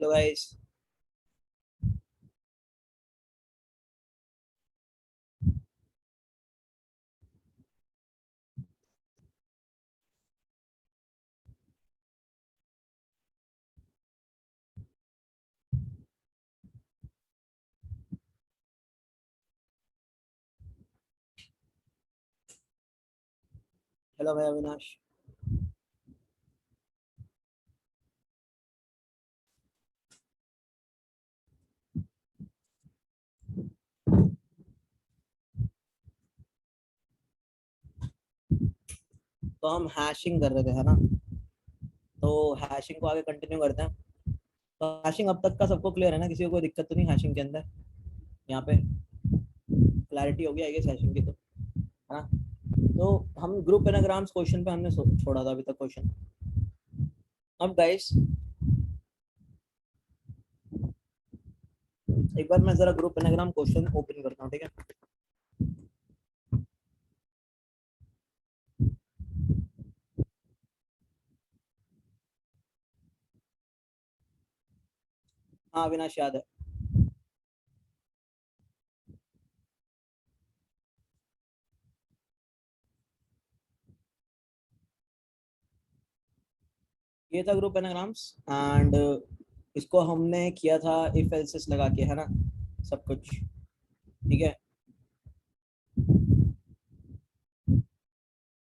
Hello guys. Hello भाई अविनाश। तो हम हैशिंग कर रहे थे, है ना? तो हैशिंग को आगे कंटिन्यू करते हैं। तो हैशिंग अब तक का सबको क्लियर है ना? किसी को कोई दिक्कत तो नहीं हैशिंग के अंदर? यहाँ पे क्लैरिटी होगी आई गेस हैशिंग की, तो है ना? तो हम ग्रुप एनाग्राम्स क्वेश्चन पे हमने छोड़ा था अभी तक क्वेश्चन। अब गाइस एक बार मैं जरा ग्रुप एनाग्राम क्वेश्चन ओपन करता हूँ, ठीक है? हाँ अविनाश याद है। ये था ग्रुप एनाग्राम्स एंड इसको हमने किया था इफ एल्सिस लगा के, है ना? सब कुछ ठीक है।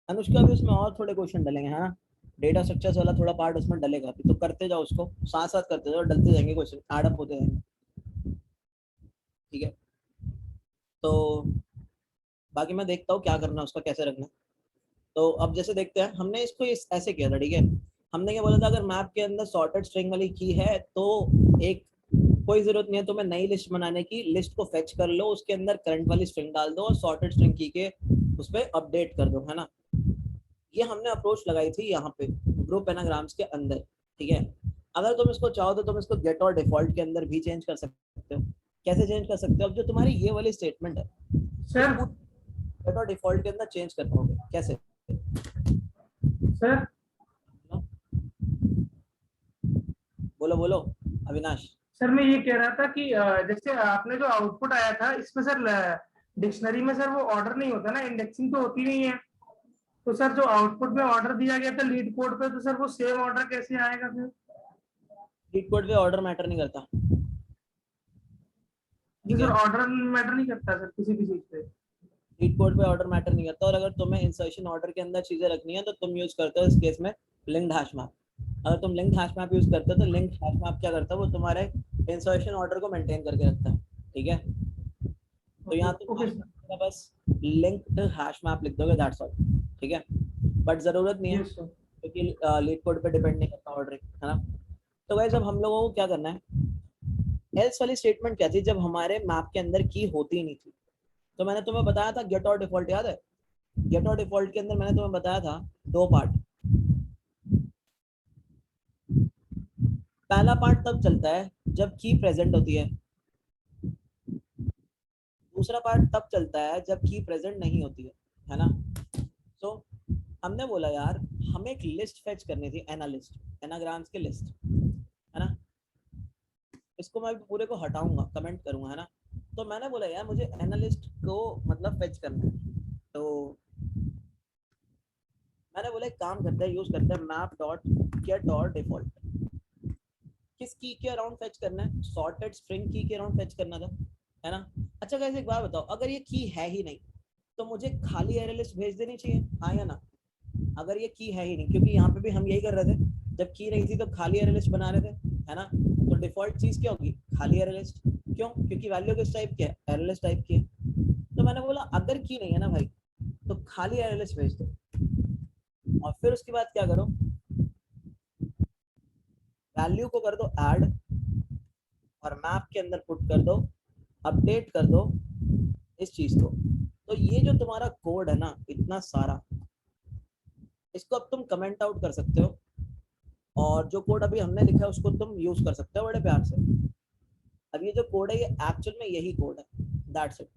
अनुष्का भी उसमें और थोड़े क्वेश्चन डलेंगे, है ना? डेटा स्ट्रक्चर्स वाला थोड़ा पार्ट उसमें डलेगा अभी, तो करते जाओ उसको, साथ साथ करते जाओ, डलते जाएंगे क्वेश्चन, ऐड अप होते जाएंगे, ठीक है? तो बाकी मैं देखता हूँ क्या करना है उसका, कैसे रखना है। तो अब जैसे देखते हैं, हमने इसको ऐसे किया था, ठीक है? हमने क्या बोला था, अगर मैप के अंदर सॉर्टेड स्ट्रिंग वाली की है तो एक कोई जरूरत नहीं है तुम्हें नई लिस्ट बनाने की, लिस्ट को फेच कर लो, उसके अंदर करंट वाली स्ट्रिंग डाल दो और सॉर्टेड स्ट्रिंग की के उस पर अपडेट कर दो, है ना? ये हमने अप्रोच लगाई थी यहाँ पे ग्रुप एनाग्राम्स के अंदर, ठीक है? अगर तुम इसको चाहो तो तुम इसको गेट और डिफॉल्ट के अंदर भी चेंज कर सकते हो। कैसे चेंज कर सकते हो? अब जो तुम्हारी ये वाली स्टेटमेंट है सर उसको गेट और डिफॉल्ट के अंदर चेंज कर पाओगे कैसे? सर बोलो बोलो अविनाश। सर मैं ये कह रहा था कि जैसे आपने जो आउटपुट आया था इसमें सर डिक्शनरी में सर वो ऑर्डर नहीं होता ना, इंडेक्सिंग तो होती नहीं है। तो सर जो आउटपुट में ऑर्डर दिया गया था लीड कोड पे, तो सर वो सेम ऑर्डर कैसे आएगा फिर? लीड कोड पे ऑर्डर मैटर नहीं करता, जी ठीक सर, है? ऑर्डर मैटर नहीं करता सर किसी भी चीज पे। लीड कोड पे ऑर्डर मैटर नहीं करता, और अगर तुम्हें इंसर्शन ऑर्डर के अंदर चीजें रखनी है तो तुम यूज करते हो इस केस में लिंक्ड हैश मैप। अगर तुम लिंक्ड हैश मैप यूज करते हो तो लिंक्ड हैश मैप क्या करता है, वो तुम्हारे इंसर्शन ऑर्डर को मेंटेन करके रखता है, ठीक है? तो ओके यहाँ तुम ओके सर। बस लिंक्ड हैश मैप लिख दोगे, दैट्स ऑल, ठीक है? बट जरूरत नहीं है यस सर। क्योंकि लीड कोड पे डिपेंड नहीं करता ऑर्डरिंग, है ना? तो गाइस अब हम लोगों को क्या करना है, एल्स वाली स्टेटमेंट क्या थी जब हमारे मैप के अंदर की होती नहीं थी? तो मैंने तुम्हें बताया था गेट और डिफॉल्ट, याद है? गेट और डिफॉल्ट के अंदर मैंने तुम्हें बताया था दो पार्ट। पहला पार्ट तब चलता है जब की प्रेजेंट होती है, दूसरा पार्ट तब चलता है जब की प्रेजेंट नहीं होती है ना? तो हमने बोला यार हमें एक लिस्ट फेच करनी थी, एना लिस्ट, एनाग्राम्स की लिस्ट, है ना? इसको मैं पूरे को हटाऊंगा, कमेंट करूंगा, है ना? तो मैंने बोला यार मुझे एनालिस्ट को मतलब फेच करना है, तो मैंने बोला एक काम करते हैं, यूज करते हैं मैप डॉट गेट और डिफॉल्ट। किस की के अराउंड फेच करना है? सॉर्टेड स्ट्रिंग की के अराउंड फेच करना था, है ना? अच्छा गाइस एक बात बताओ, अगर ये की है ही नहीं तो मुझे खाली एरे लिस्ट भेज देनी चाहिए, हाँ या ना? अगर ये की है ही नहीं, क्योंकि यहाँ पे भी हम यही कर रहे थे, जब की नहीं थी तो खाली एरे लिस्ट बना रहे थे, है ना? तो डिफॉल्ट चीज क्या होगी? खाली एरे लिस्ट। क्यों? क्योंकि वैल्यू किस टाइप की है? एरे लिस्ट टाइप की है। तो मैंने बोला अगर की नहीं है ना भाई, तो खाली एरे लिस्ट भेज दो, और फिर उसके बाद क्या करो, वैल्यू को कर दो ऐड, और मैप के अंदर पुट कर दो, अपडेट कर दो इस चीज को। तो ये जो तुम्हारा कोड है ना इतना सारा, इसको अब तुम कमेंट आउट कर सकते हो, और जो कोड अभी हमने लिखा है उसको तुम यूज कर सकते हो बड़े प्यार से। अब ये जो कोड है ये एक्चुअल में यही कोड है, दैट्स इट।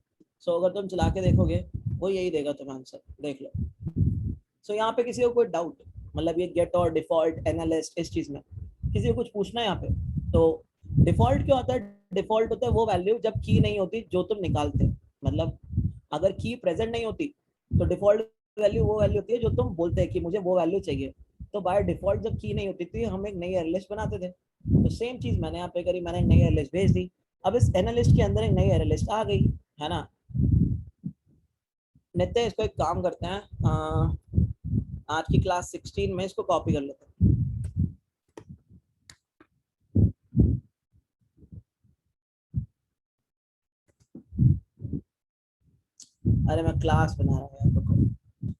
सो अगर तुम चला के देखोगे वो यही देगा तुम्हें आंसर, देख लो। सो यहाँ पे किसी को कोई डाउट, मतलब ये गेट और डिफॉल्ट एनालिस्ट इस चीज में किसी को कुछ पूछना है यहाँ पे, तो डिफॉल्ट क्या होता है? डिफॉल्ट होता है वो वैल्यू जब की नहीं होती जो तुम निकालते, मतलब अगर की प्रेजेंट नहीं होती तो डिफॉल्ट वैल्यू वो वैल्यू होती है जो तुम बोलते हैं कि मुझे वो वैल्यू चाहिए। तो बाय डिफॉल्ट जब की नहीं होती थी हम एक नई एरे लिस्ट बनाते थे। तो सेम चीज मैंने यहाँ पे करी, मैंने एक नई एरे लिस्ट भेज दी। अब इस एरे लिस्ट के अंदर एक नई एरे लिस्ट आ गई है ना। नित्य इसको एक काम करते हैं, आज की क्लास 16 में इसको कॉपी कर लेते हैं। अरे मैं क्लास बना रहा हूँ यार,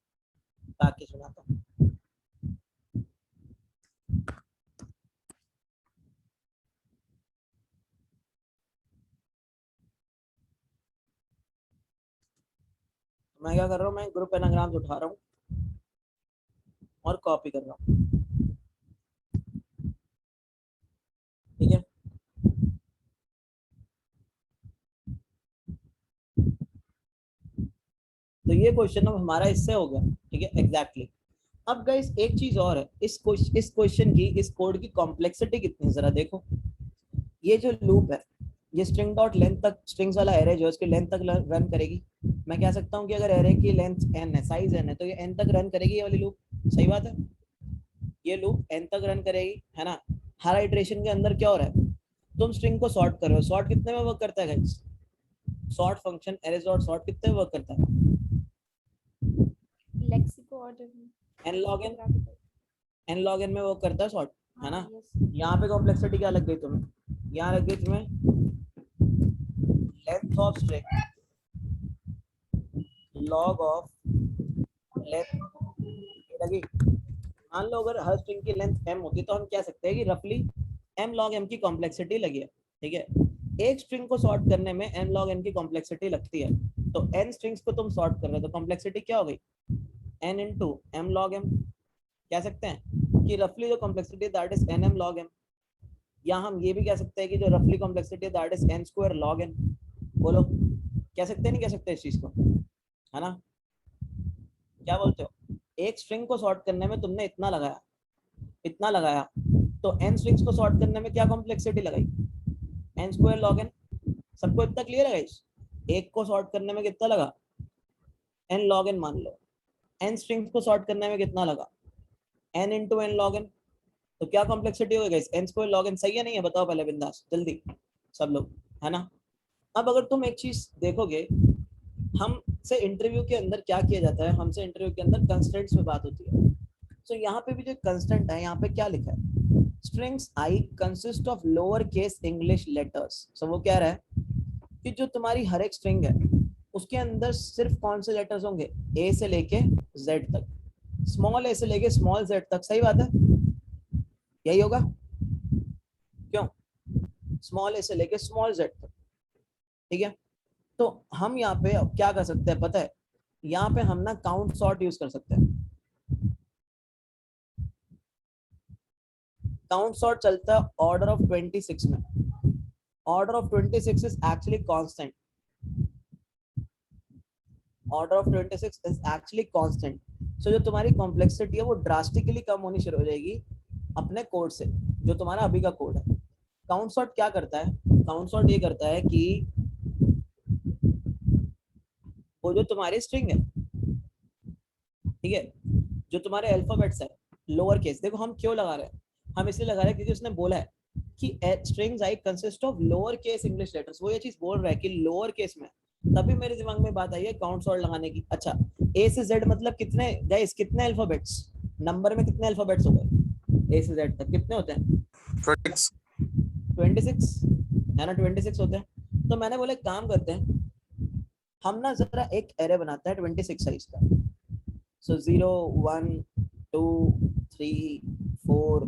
बाकी सुनाता हूँ। मैं क्या कर रहा हूँ, मैं ग्रुप एनाग्राम्स उठा रहा हूँ और कॉपी कर रहा हूँ, ठीक है। तो ये क्वेश्चन अब हमारा इससे हो गया, ठीक है, एग्जैक्टली। अब गाइस एक चीज और है, इस क्वेश्चन की, इस कोड की कॉम्प्लेक्सिटी कितनी है जरा देखो। ये जो लूप है, ये स्ट्रिंग डॉट लेंथ तक, स्ट्रिंग्स वाला एरे जो है उसकी लेंथ तक रन करेगी। मैं कह सकता हूँ कि अगर एरे की लेंथ n है, साइज n है, तो ये n तक रन करेगी ये वाली लूप। सही बात है, ये लूप n तक रन करेगी, है ना। हर इटरेशन के अंदर क्या हो रहा है, तुम स्ट्रिंग को सॉर्ट कर रहे हो। सॉर्ट कितने में वर्क करता है guys? Sort function arrays dot sort कितने में वर्क करता है? लेक्सिको ऑर्डर में, n log n, n log n में वर्क करता है सॉर्ट, है ना। यस। यहाँ पे कॉम्प्लेक्सिटी क्या लग गई तुम्हें? यहाँ लग गई तुम्हें length of string log of length लगी। मान लो अगर हर स्ट्रिंग की लेंथ m होती तो हम कह सकते हैं कि रफली m log m की कॉम्प्लेक्सिटी लगी है, ठीक है। एक स्ट्रिंग को सॉर्ट करने में m log n की कॉम्प्लेक्सिटी लगती है। तो n स्ट्रिंग्स को तुम सॉर्ट कर रहे हो तो कॉम्प्लेक्सिटी क्या हो गई? n into m log m। कह सकते हैं कि रफली जो complexity that is nm log m। या हम ये भी कह सकते हैं कि जो रफली complexity that is n square log n। बोलो कह सकते हैं नहीं कह सकते इस चीज को, है ना। क्या बोलते हो? एक स्ट्रिंग को सॉर्ट करने में तुमने इतना लगाया, इतना लगाया, तो n स्ट्रिंग्स को सॉर्ट करने में क्या कॉम्प्लेक्सिटी लगाई? n square log n। सबको इतना क्लियर है गाइस? एक को सॉर्ट करने में कितना लगा? n log n मान लो। n स्ट्रिंग्स को सॉर्ट करने में कितना लगा? n into n log n। तो क्या कॉम्प्लेक्सिटी हो गई? n square log n। सही है नहीं है? बताओ पहले बिंदास जल्दी सब लोग, है ना। अब अगर तुम एक चीज देखोगे, हमसे इंटरव्यू के अंदर क्या किया जाता है, हमसे इंटरव्यू के अंदर कंस्ट्रेंट्स पे बात होती है। तो यहाँ पे भी जो कंस्टेंट है, यहाँ पे क्या लिखा है? Strings I consist of lower case English letters. So वो कह रहा है कि जो तुम्हारी हर एक स्ट्रिंग है उसके अंदर सिर्फ कौन से लेटर्स होंगे? ए से लेके जेड तक, स्मॉल ए से लेके स्मॉल जेड तक। सही बात है, यही होगा क्यों? स्मॉल ए से लेके स्मॉल जेड तक, ठीक है। तो हम यहाँ पे अब क्या कर सकते हैं पता है? यहाँ पे हम ना काउंट सॉर्ट यूज कर सकते हैं। काउंट सॉर्ट चलता है ऑर्डर ऑफ 26 में। Order of 26 is actually constant. Order of 26 is actually constant. So जो तुम्हारी कॉम्प्लेक्सिटी है वो ड्रास्टिकली कम होनी शुरू हो जाएगी अपने कोड से, जो तुम्हारा अभी का कोड है। काउंट सॉर्ट क्या करता है? काउंट सॉर्ट ये करता है कि वो जो तुम्हारी स्ट्रिंग है, ठीक है, जो तुम्हारे अल्फाबेट्स है लोअर केस, देखो हम क्यों लगा रहे हैं? हम इसलिए लगा रहे हैं क्योंकि उसने बोला है कि strings I consist of lower case English letters. वो ये चीज बोल रहा है कि लोअर केस में, तभी मेरे दिमाग में बात आई है काउंट सॉर्ट लगाने की। अच्छा, ए से जेड मतलब कितने गाइस, कितने अल्फाबेट्स? नंबर में कितने अल्फाबेट्स हो गए? ए से जेड तक कितने होते हैं? 26 है ना, 26 होते हैं। तो मैंने बोला काम करते हैं, हम ना जरा एक एरे बनाते हैं 26 साइज का। So 0, 1, 2, 3, 4,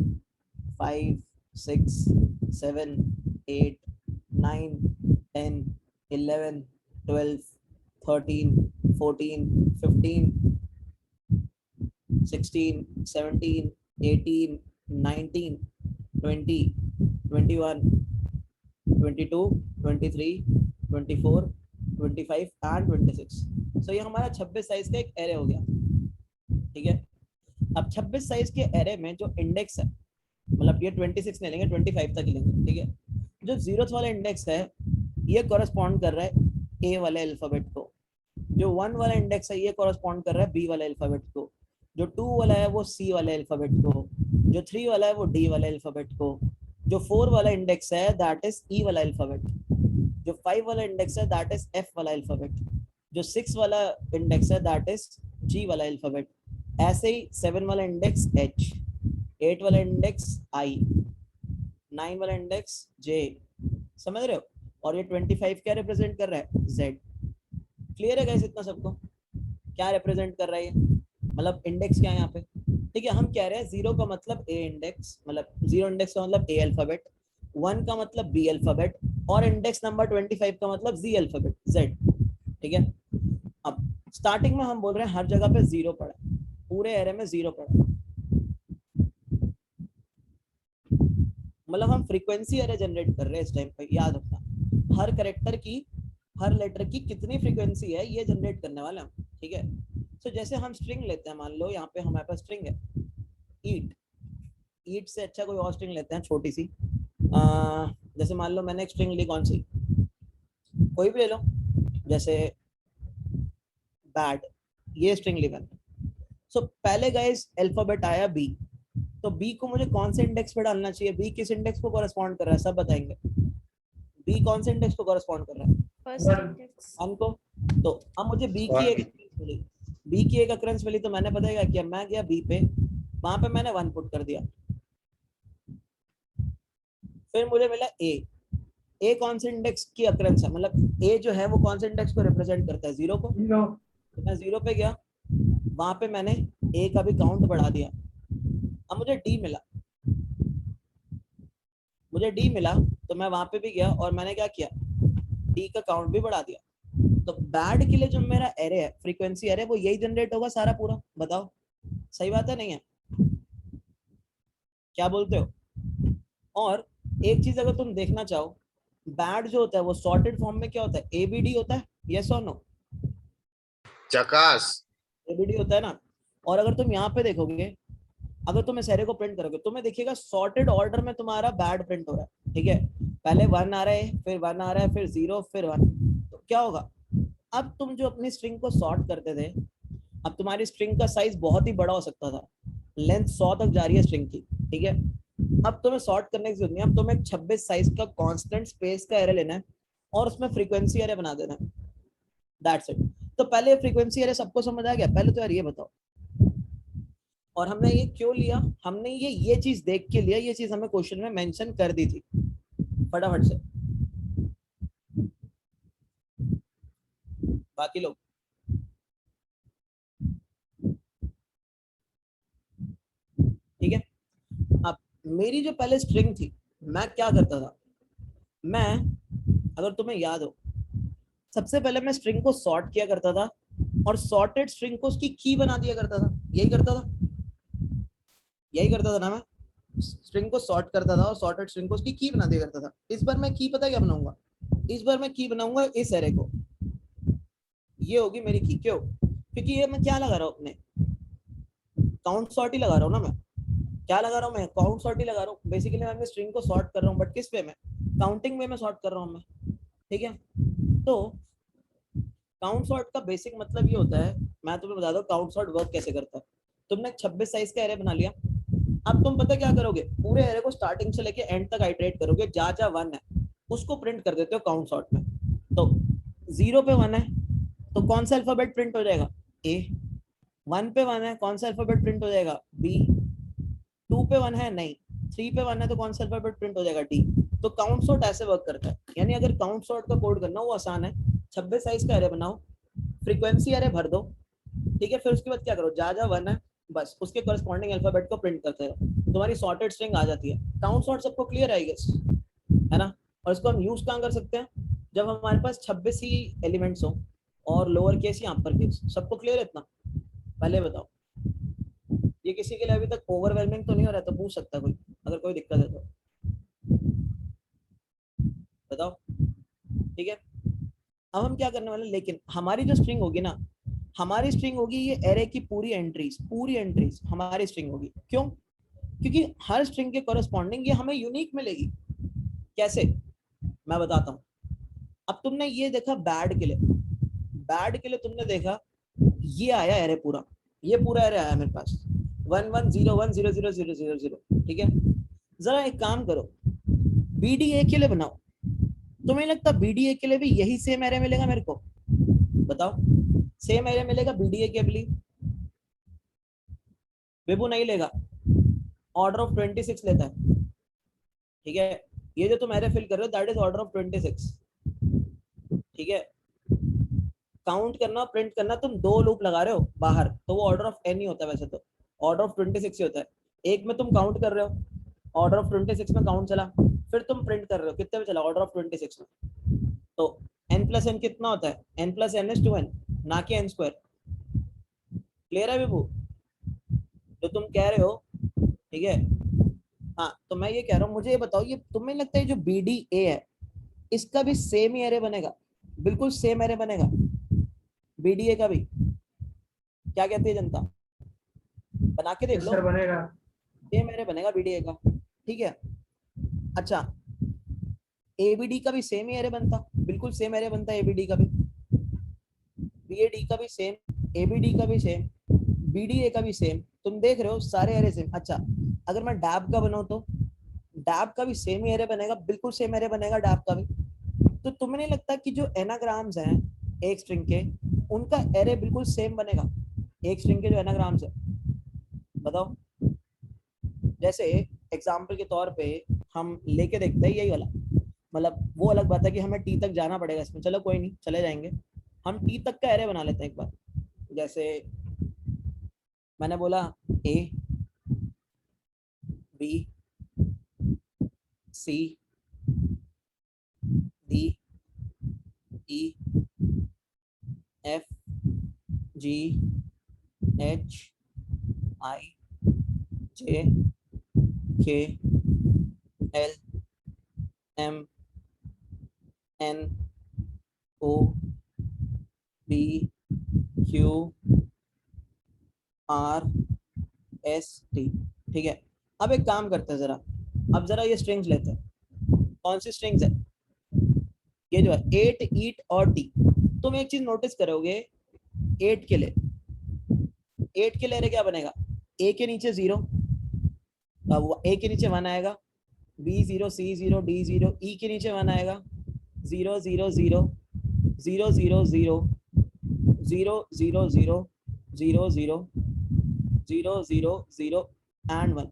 5, 6, 7, 8, 9, 10, 11, 12, 13, 14, 15, 16, 17, 18, 19, 20, 21, 22, 23, 24, 25 and 26। सो ये हमारा 26 साइज का एक एरे हो गया, ठीक है। अब 26 साइज के एरे में जो इंडेक्स है, मतलब ये 26 नहीं लेंगे, 25 तक लेंगे, ठीक है। जो 0th वाला इंडेक्स है ये कॉरेस्पॉन्ड कर रहा है ए वाले अल्फाबेट को, जो 1 वाला इंडेक्स है ये कॉरेस्पॉन्ड कर रहा है बी वाले अल्फाबेट को, जो 2 वाला है वो सी वाले अल्फाबेट को, जो 3 वाला है वो डी वाले अल्फाबेट को, जो 4 वाला इंडेक्स है दैट इज ई वाला अल्फाबेट, जो 5 वाला इंडेक्स है दैट इज एफ वाला अल्फाबेट, जो 6 वाला इंडेक्स है दैट इज जी वाला अल्फाबेट, ऐसे ही 7 वाला इंडेक्स एच, 8 वाला इंडेक्स आई, 9 वाला इंडेक्स जे, समझ रहे हो? और ये 25 क्या रिप्रेजेंट कर रहा है? जेड। क्लियर है गाइस इतना सबको? क्या रिप्रेजेंट कर रहा है ये? मतलब इंडेक्स क्या है यहाँ पे? ठीक है, हम कह रहे हैं 0 का मतलब ए इंडेक्स, मतलब 0 इंडेक्स का मतलब ए अल्फाबेट, 1 का मतलब बी अल्फाबेट, और इंडेक्स नंबर 25 का मतलब जी अल्फाबेट, जेड। ठीक है, अब स्टार्टिंग में हम बोल रहे हैं हर जगह पे 0 पड़ा है, पूरे एरे में 0 पड़ा है, मतलब हम फ्रीक्वेंसी एरे जनरेट कर रहे हैं इस टाइम पे। याद रखना, हर कैरेक्टर की, हर लेटर की कितनी फ्रीक्वेंसी है ये जनरेट करने वाले हम। ठीक है, तो जैसे हम स्ट्रिंग लेते हैं, मान लो यहाँ पे हमारे पास स्ट्रिंग है ईट, ईट से अच्छा कोई और स्ट्रिंग लेते हैं छोटी सी, जैसे मान लो मैंने एक स्ट्रिंग ली, कौन सी, कोई भी ले लो, जैसे बैड, ये स्ट्रिंग ली मैंने। सो पहले गाइस अल्फाबेट आया बी, तो बी को मुझे कौन से इंडेक्स पे डालना चाहिए? बी किस इंडेक्स को कॉरेस्पॉन्ड कर रहा है सब बताएंगे। बी कौन से इंडेक्स को कॉरेस्पॉन्ड कर रहा है? First index. हमको, तो अब मुझे बी की एक अक्रेंस मिली, बी की एक अक्रेंस मिली, तो मैंने पता है क्या किया, मैं गया बी पे, वहां पे मैंने 1 पुट कर दिया, फिर मुझे मिला ए, ए कौन से इंडेक्स की अक्रेंस है, मतलब ए जो है वो कौन से इंडेक्स को रिप्रेजेंट करता है? 0 को, तो मैं 0 पे गया, वहां पे मैंने ए का भी काउंट बढ़ा दिया, अब मुझे डी मिला, मुझे डी मिला, तो मैं वहां पे भी गया और मैंने क्या किया, डी का काउंट भी बढ़ा दिया। तो बैड के लिए जो मेरा एरे है, फ्रीक्वेंसी एरे, वो यही जनरेट होगा सारा पूरा। बताओ सही बात है नहीं है? क्या बोलते हो? और एक चीज अगर तुम देखना चाहो, बैड जो होता है वो सॉर्टेड फॉर्म में क्या होता है? एबीडी होता है, यस और नो? चकास। एबीडी होता है ना। और अगर तुम यहाँ पे देखोगे, अगर तुम इस एरे को प्रिंट करोगे, तुम्हें देखिएगा सॉर्टेड ऑर्डर में तुम्हारा बैड प्रिंट हो रहा है। ठीक है, पहले 1 आ रहा है, फिर 1 आ रहा है, फिर 0, फिर 1। तो क्या होगा, अब तुम जो अपनी स्ट्रिंग को सॉर्ट करते थे, अब तुम्हारी स्ट्रिंग का साइज बहुत ही बड़ा हो सकता था, लेंथ 100 तक जा रही है स्ट्रिंग की। ठीक है, अब तुम्हें सॉर्ट करने की जरूरत नहीं है, अब तुम्हें 26 साइज का कांस्टेंट स्पेस का एरे लेना है और उसमें फ्रीक्वेंसी एरे बना देना है, दैट्स इट। तो पहले फ्रीक्वेंसी एरे सबको समझ आ गया? पहले तो यार ये बताओ, और हमने ये क्यों लिया? हमने ये चीज देख के लिया, ये चीज हमें क्वेश्चन में मेंशन कर दी थी, फटाफट से बाकी लोग। ठीक है, अब मेरी जो पहले स्ट्रिंग थी, मैं क्या करता था, मैं, अगर तुम्हें याद हो, सबसे पहले मैं स्ट्रिंग को सॉर्ट किया करता था और सॉर्टेड स्ट्रिंग को उसकी की बना दिया करता था। यही करता था, यही करता था ना, मैं स्ट्रिंग को सॉर्ट करता था और सॉर्टेड स्ट्रिंग को उसकी की बना दिया करता था। इस बार मैं की पता क्या बनाऊंगा? इस बार मैं की बनाऊंगा इस एरे को, ये होगी मेरी की। क्यों? क्योंकि ये मैं क्या लगा रहा हूँ, अपने काउंट सॉर्ट ही लगा रहा हूँ ना। मैं क्या लगा रहा हूँ? मैं काउंट सॉर्ट ही लगा रहा हूँ। बेसिकली मैं अपनी स्ट्रिंग को सॉर्ट कर रहा हूँ, बट किस वे में? काउंटिंग वे में सॉर्ट कर रहा हूँ मैं। ठीक है, तो काउंट सॉर्ट का बेसिक मतलब ये होता है, मैं तुम्हें बता दूं काउंट सॉर्ट वर्क कैसे करता है। तुमने 26 साइज का एरे बना लिया, अब तुम पता क्या करोगे, पूरे एरे को स्टार्टिंग से लेके एंड तक आइटरेट करोगे, जहाँ जहाँ 1 है उसको प्रिंट कर देते हो काउंट सॉर्ट में। तो 0 पे 1 है तो कौन सा अल्फाबेट प्रिंट हो जाएगा? ए। 1 पे 1 है, कौन सा अल्फाबेट प्रिंट हो जाएगा? बी। 2 पे 1 है, नहीं। 3 पे 1 है तो कौन सा अल्फाबेट प्रिंट हो जाएगा? डी। तो काउंट सॉर्ट ऐसे वर्क करता है। यानी अगर काउंट सॉर्ट का कोड करना वो आसान है, 26 साइज का एरे बनाओ, फ्रीक्वेंसी एरे भर दो, ठीक है, फिर उसके बाद क्या करो, जहाँ जहाँ 1 है बस उसके करस्पॉन्डिंग अल्फाबेट को प्रिंट करते रहो, तुम्हारी सॉर्टेड स्ट्रिंग आ जाती है। काउंट सॉर्ट सबको क्लियर है गेस, है ना? और इसको हम यूज कहाँ कर सकते हैं? जब हमारे पास 26 ही एलिमेंट्स हो और लोअर केस या अपर केस। सबको क्लियर है इतना? पहले बताओ, ये किसी के लिए अभी तक ओवरवेलमिंग तो नहीं हो रहा? तो पूछ सकता है कोई, अगर कोई दिक्कत है तो बताओ। ठीक है, अब हम क्या करने वाले, लेकिन हमारी जो स्ट्रिंग होगी ना, हमारी स्ट्रिंग होगी ये एरे की पूरी एंट्रीज हमारी स्ट्रिंग होगी। क्यों? क्योंकि हर स्ट्रिंग के कॉरेस्पॉन्डिंग ये हमें यूनिक मिलेगी। कैसे? मैं बताता हूँ। अब तुमने ये देखा बैड के लिए तुमने देखा ये आया एरे पूरा, ये पूरा एरे आया मेरे पास 1101000000, ठीक है। जरा एक काम करो, बीडीए के लिए बनाओ। तुम्हें लगता बीडीए के लिए भी यही सेम एरे मिलेगा मेरे को? बताओ, सेम एरे मिलेगा बीडीए के लिए? विभू नहीं लेगा, ऑर्डर ऑफ 26 लेता है, ठीक है। ये जो तुम एरे फिल कर रहे हो दैट इज ऑर्डर ऑफ 26, ठीक है। काउंट करना, प्रिंट करना, तुम 2 लूप लगा रहे हो बाहर तो वो ऑर्डर ऑफ n ही होता है, वैसे तो ऑर्डर ऑफ 26 ही होता है। एक में तुम काउंट कर रहे हो, ऑर्डर ऑफ 26 में काउंट चला, फिर तुम प्रिंट कर रहे हो कितने में चला, ऑर्डर ऑफ 26 में। तो n प्लस n कितना होता है, n plus n is 2n, ना कि n स्क्वायर। क्लियर है विभू जो तुम कह रहे हो, ठीक है। हाँ तो मैं ये कह रहा हूँ, मुझे ये बताओ, ये तुम्हें लगता है जो BDA है इसका भी सेम ही एरे बनेगा? बिल्कुल सेम एरे बनेगा BDA का भी? क्या कहती है जनता, बना के देख लो। सर बनेगा, सेम एरे बनेगा BDA का, ठीक है। अच्छा ABD का भी सेम ही एरे बनता, बिल्कुल सेम एरे बनता है ABD का भी, BAD का भी सेम, ABD का भी सेम, BDA का भी सेम। तुम देख रहे हो सारे एरे सेम। अच्छा अगर मैं डैब का बनाऊं तो डैब का भी सेम ही एरे बनेगा, बिल्कुल सेम एरे बनेगा डैब का भी। तो तुम्हें नहीं लगता कि जो एनाग्राम्स हैं एक स्ट्रिंग के, उनका एरे बिल्कुल सेम बनेगा एक स्ट्रिंग के जो एनाग्राम्स है? बताओ। जैसे एग्जाम्पल के तौर पे हम लेके देखते हैं यही वाला, मतलब वो अलग बात है कि हमें टी तक जाना पड़ेगा इसमें, चलो कोई नहीं चले जाएंगे। हम टी तक का एरे बना लेते हैं एक बार। जैसे मैंने बोला A B C D E F G H I J K L M N O P Q R S T, ठीक है। अब एक काम करते हैं जरा, अब जरा ये स्ट्रिंग्स लेते हैं। कौन सी स्ट्रिंग्स है? ये जो है 8 ईट और टी। तुम एक चीज नोटिस करोगे 8 के लिए, 8 के लिए क्या बनेगा, A के नीचे 0, A के नीचे 1 आएगा, B 0 C 0 D 0, E के नीचे 1 आएगा, 0 0 0 0 0 0 0 0 0 0 0 0 0 0 एंड 1।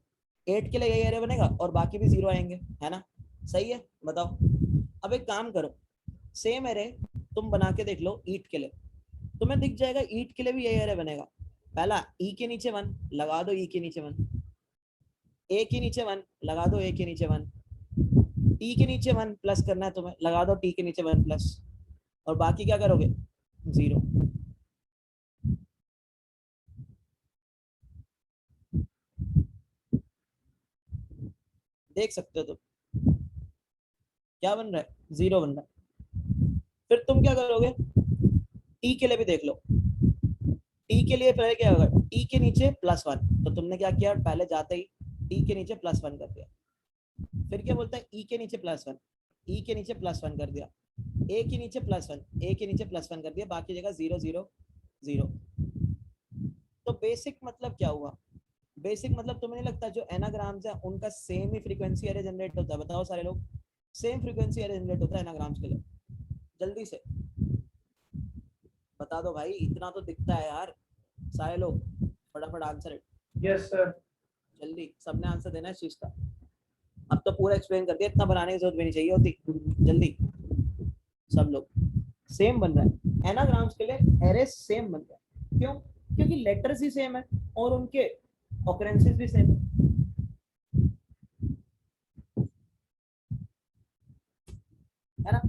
8 के लिए यही एरे बनेगा और बाकी भी 0 आएंगे, है ना? सही है, बताओ। अब एक काम करो, सेम एरे तुम बना के देख लो ईट के लिए, तुम्हें दिख जाएगा ईट के लिए भी यही एरे बनेगा। पहला ई के नीचे 1 लगा दो, ई के नीचे 1, ए के नीचे 1 लगा दो, ए के नीचे 1, टी के नीचे 1 प्लस करना है तुम्हें, लगा दो टी के नीचे 1 प्लस, और बाकी क्या करोगे 0। देख सकते हो तुम क्या बन रहा है, 0 बन रहा है। फिर तुम क्या करोगे, टी के लिए भी देख लो। टी के लिए पहले क्या होगा, टी के नीचे +1, तो तुमने क्या किया, पहले जाते ही टी के नीचे +1 कर दिया। फिर क्या बोलता है, ई के नीचे +1, ई के नीचे +1 कर दिया, ए के नीचे +1, ए के नीचे +1 कर दिया, बाकी जगह 0 0 0। तो बेसिक मतलब क्या हुआ, बेसिक मतलब तुम्हें नहीं लगता जो एनाग्राम्स है उनका सेम ही फ्रीक्वेंसी एरे जनरेट होता है? बताओ सारे लोग, सेम फ्रीक्वेंसी एरे जनरेट होता है एनाग्राम्स के लिए? जल्दी से बता दो भाई, इतना तो दिखता है यार। सारे लोग फटाफट आंसर है। Yes sir. जल्दी सबने आंसर देना है इस चीज का। अब तो पूरा एक्सप्लेन कर दिया, इतना बनाने की जरूरत भी नहीं चाहिए होती। जल्दी सब लोग, सेम बन रहा है एनाग्राम्स के लिए एरे सेम बन रहा है। क्यों? क्योंकि लेटर्स ही सेम है और उनके ऑकरेंसेस भी सेम है ना।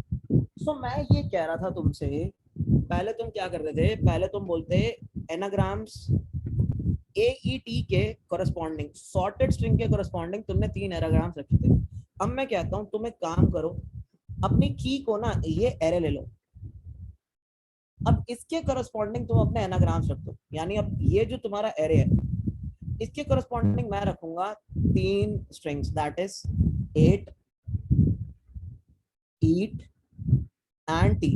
सो मैं ये कह रहा था तुमसे, पहले तुम क्या करते थे, पहले तुम बोलते एनाग्राम्स AET के कोरस्पॉन्डिंग, सॉर्टेड स्ट्रिंग के कोरस्पॉन्डिंग तुमने 3 एनाग्राम्स रखे थे। अब मैं कहता हूं तुम एक काम करो, अपनी की को ना ये एरे ले लो, अब इसके कोरस्पॉन्डिंग तुम अपने एनाग्राम्स रख दो। यानी अब ये जो तुम्हारा एरे है इसके कोरस्पॉन्डिंग मैं रखूंगा 3 strings, that is 8 eat and T.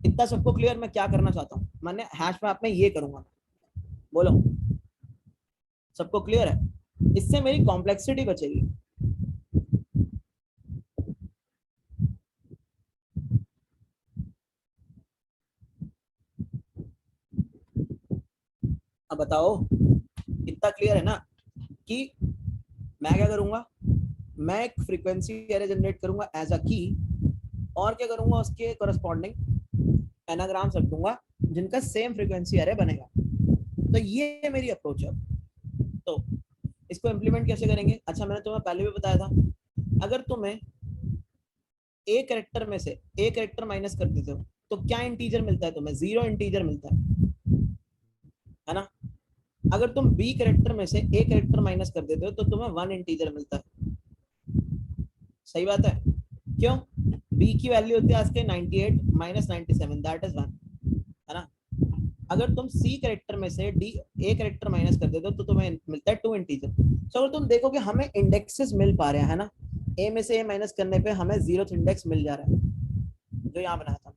इतना सबको क्लियर मैं क्या करना चाहता हूँ? मैंने हैश मैप में ये करूंगा, बोलो सबको क्लियर है? इससे मेरी कॉम्प्लेक्सिटी बचेगी। अब बताओ इतना क्लियर है ना कि मैं क्या करूंगा? मैं एक फ्रीक्वेंसी एरे जनरेट करूंगा एज अ की, और क्या करूंगा? उसके कोरस्पॉन्डिंग एनाग्राम्स रख दूंगा जिनका सेम फ्रीक्वेंसी एरे बनेगा। तो ये मेरी अप्रोच है। तो इसको इम्प्लीमेंट कैसे करेंगे? अच्छा, मैंने तुम्हें पहले भी बताया था, अगर तुम्हें ए कैरेक्टर में से ए कैरेक्टर माइनस कर देते हो तो क्या इंटीजर मिलता है तुम्हें? 0 इंटीजर मिलता है ना? अगर तुम बी कैरेक्टर में से ए कैरेक्टर माइनस कर देते हो तो तुम्हें 1 इंटीजर मिलता है। सही बात है? क्यों? बी की वैल्यू होती है आज के 98 माइनस 97, दैट इज 1, है ना? अगर तुम सी कैरेक्टर में से डी ए कैरेक्टर माइनस कर देते हो तो तुम्हें मिलता है 2 इंटीजर। सो अगर तुम देखोगे हमें इंडेक्सेस मिल पा रहे हैं, है ना? ए में से ए माइनस करने पे हमें 0th इंडेक्स मिल जा रहा है, जो यहाँ बनाया था,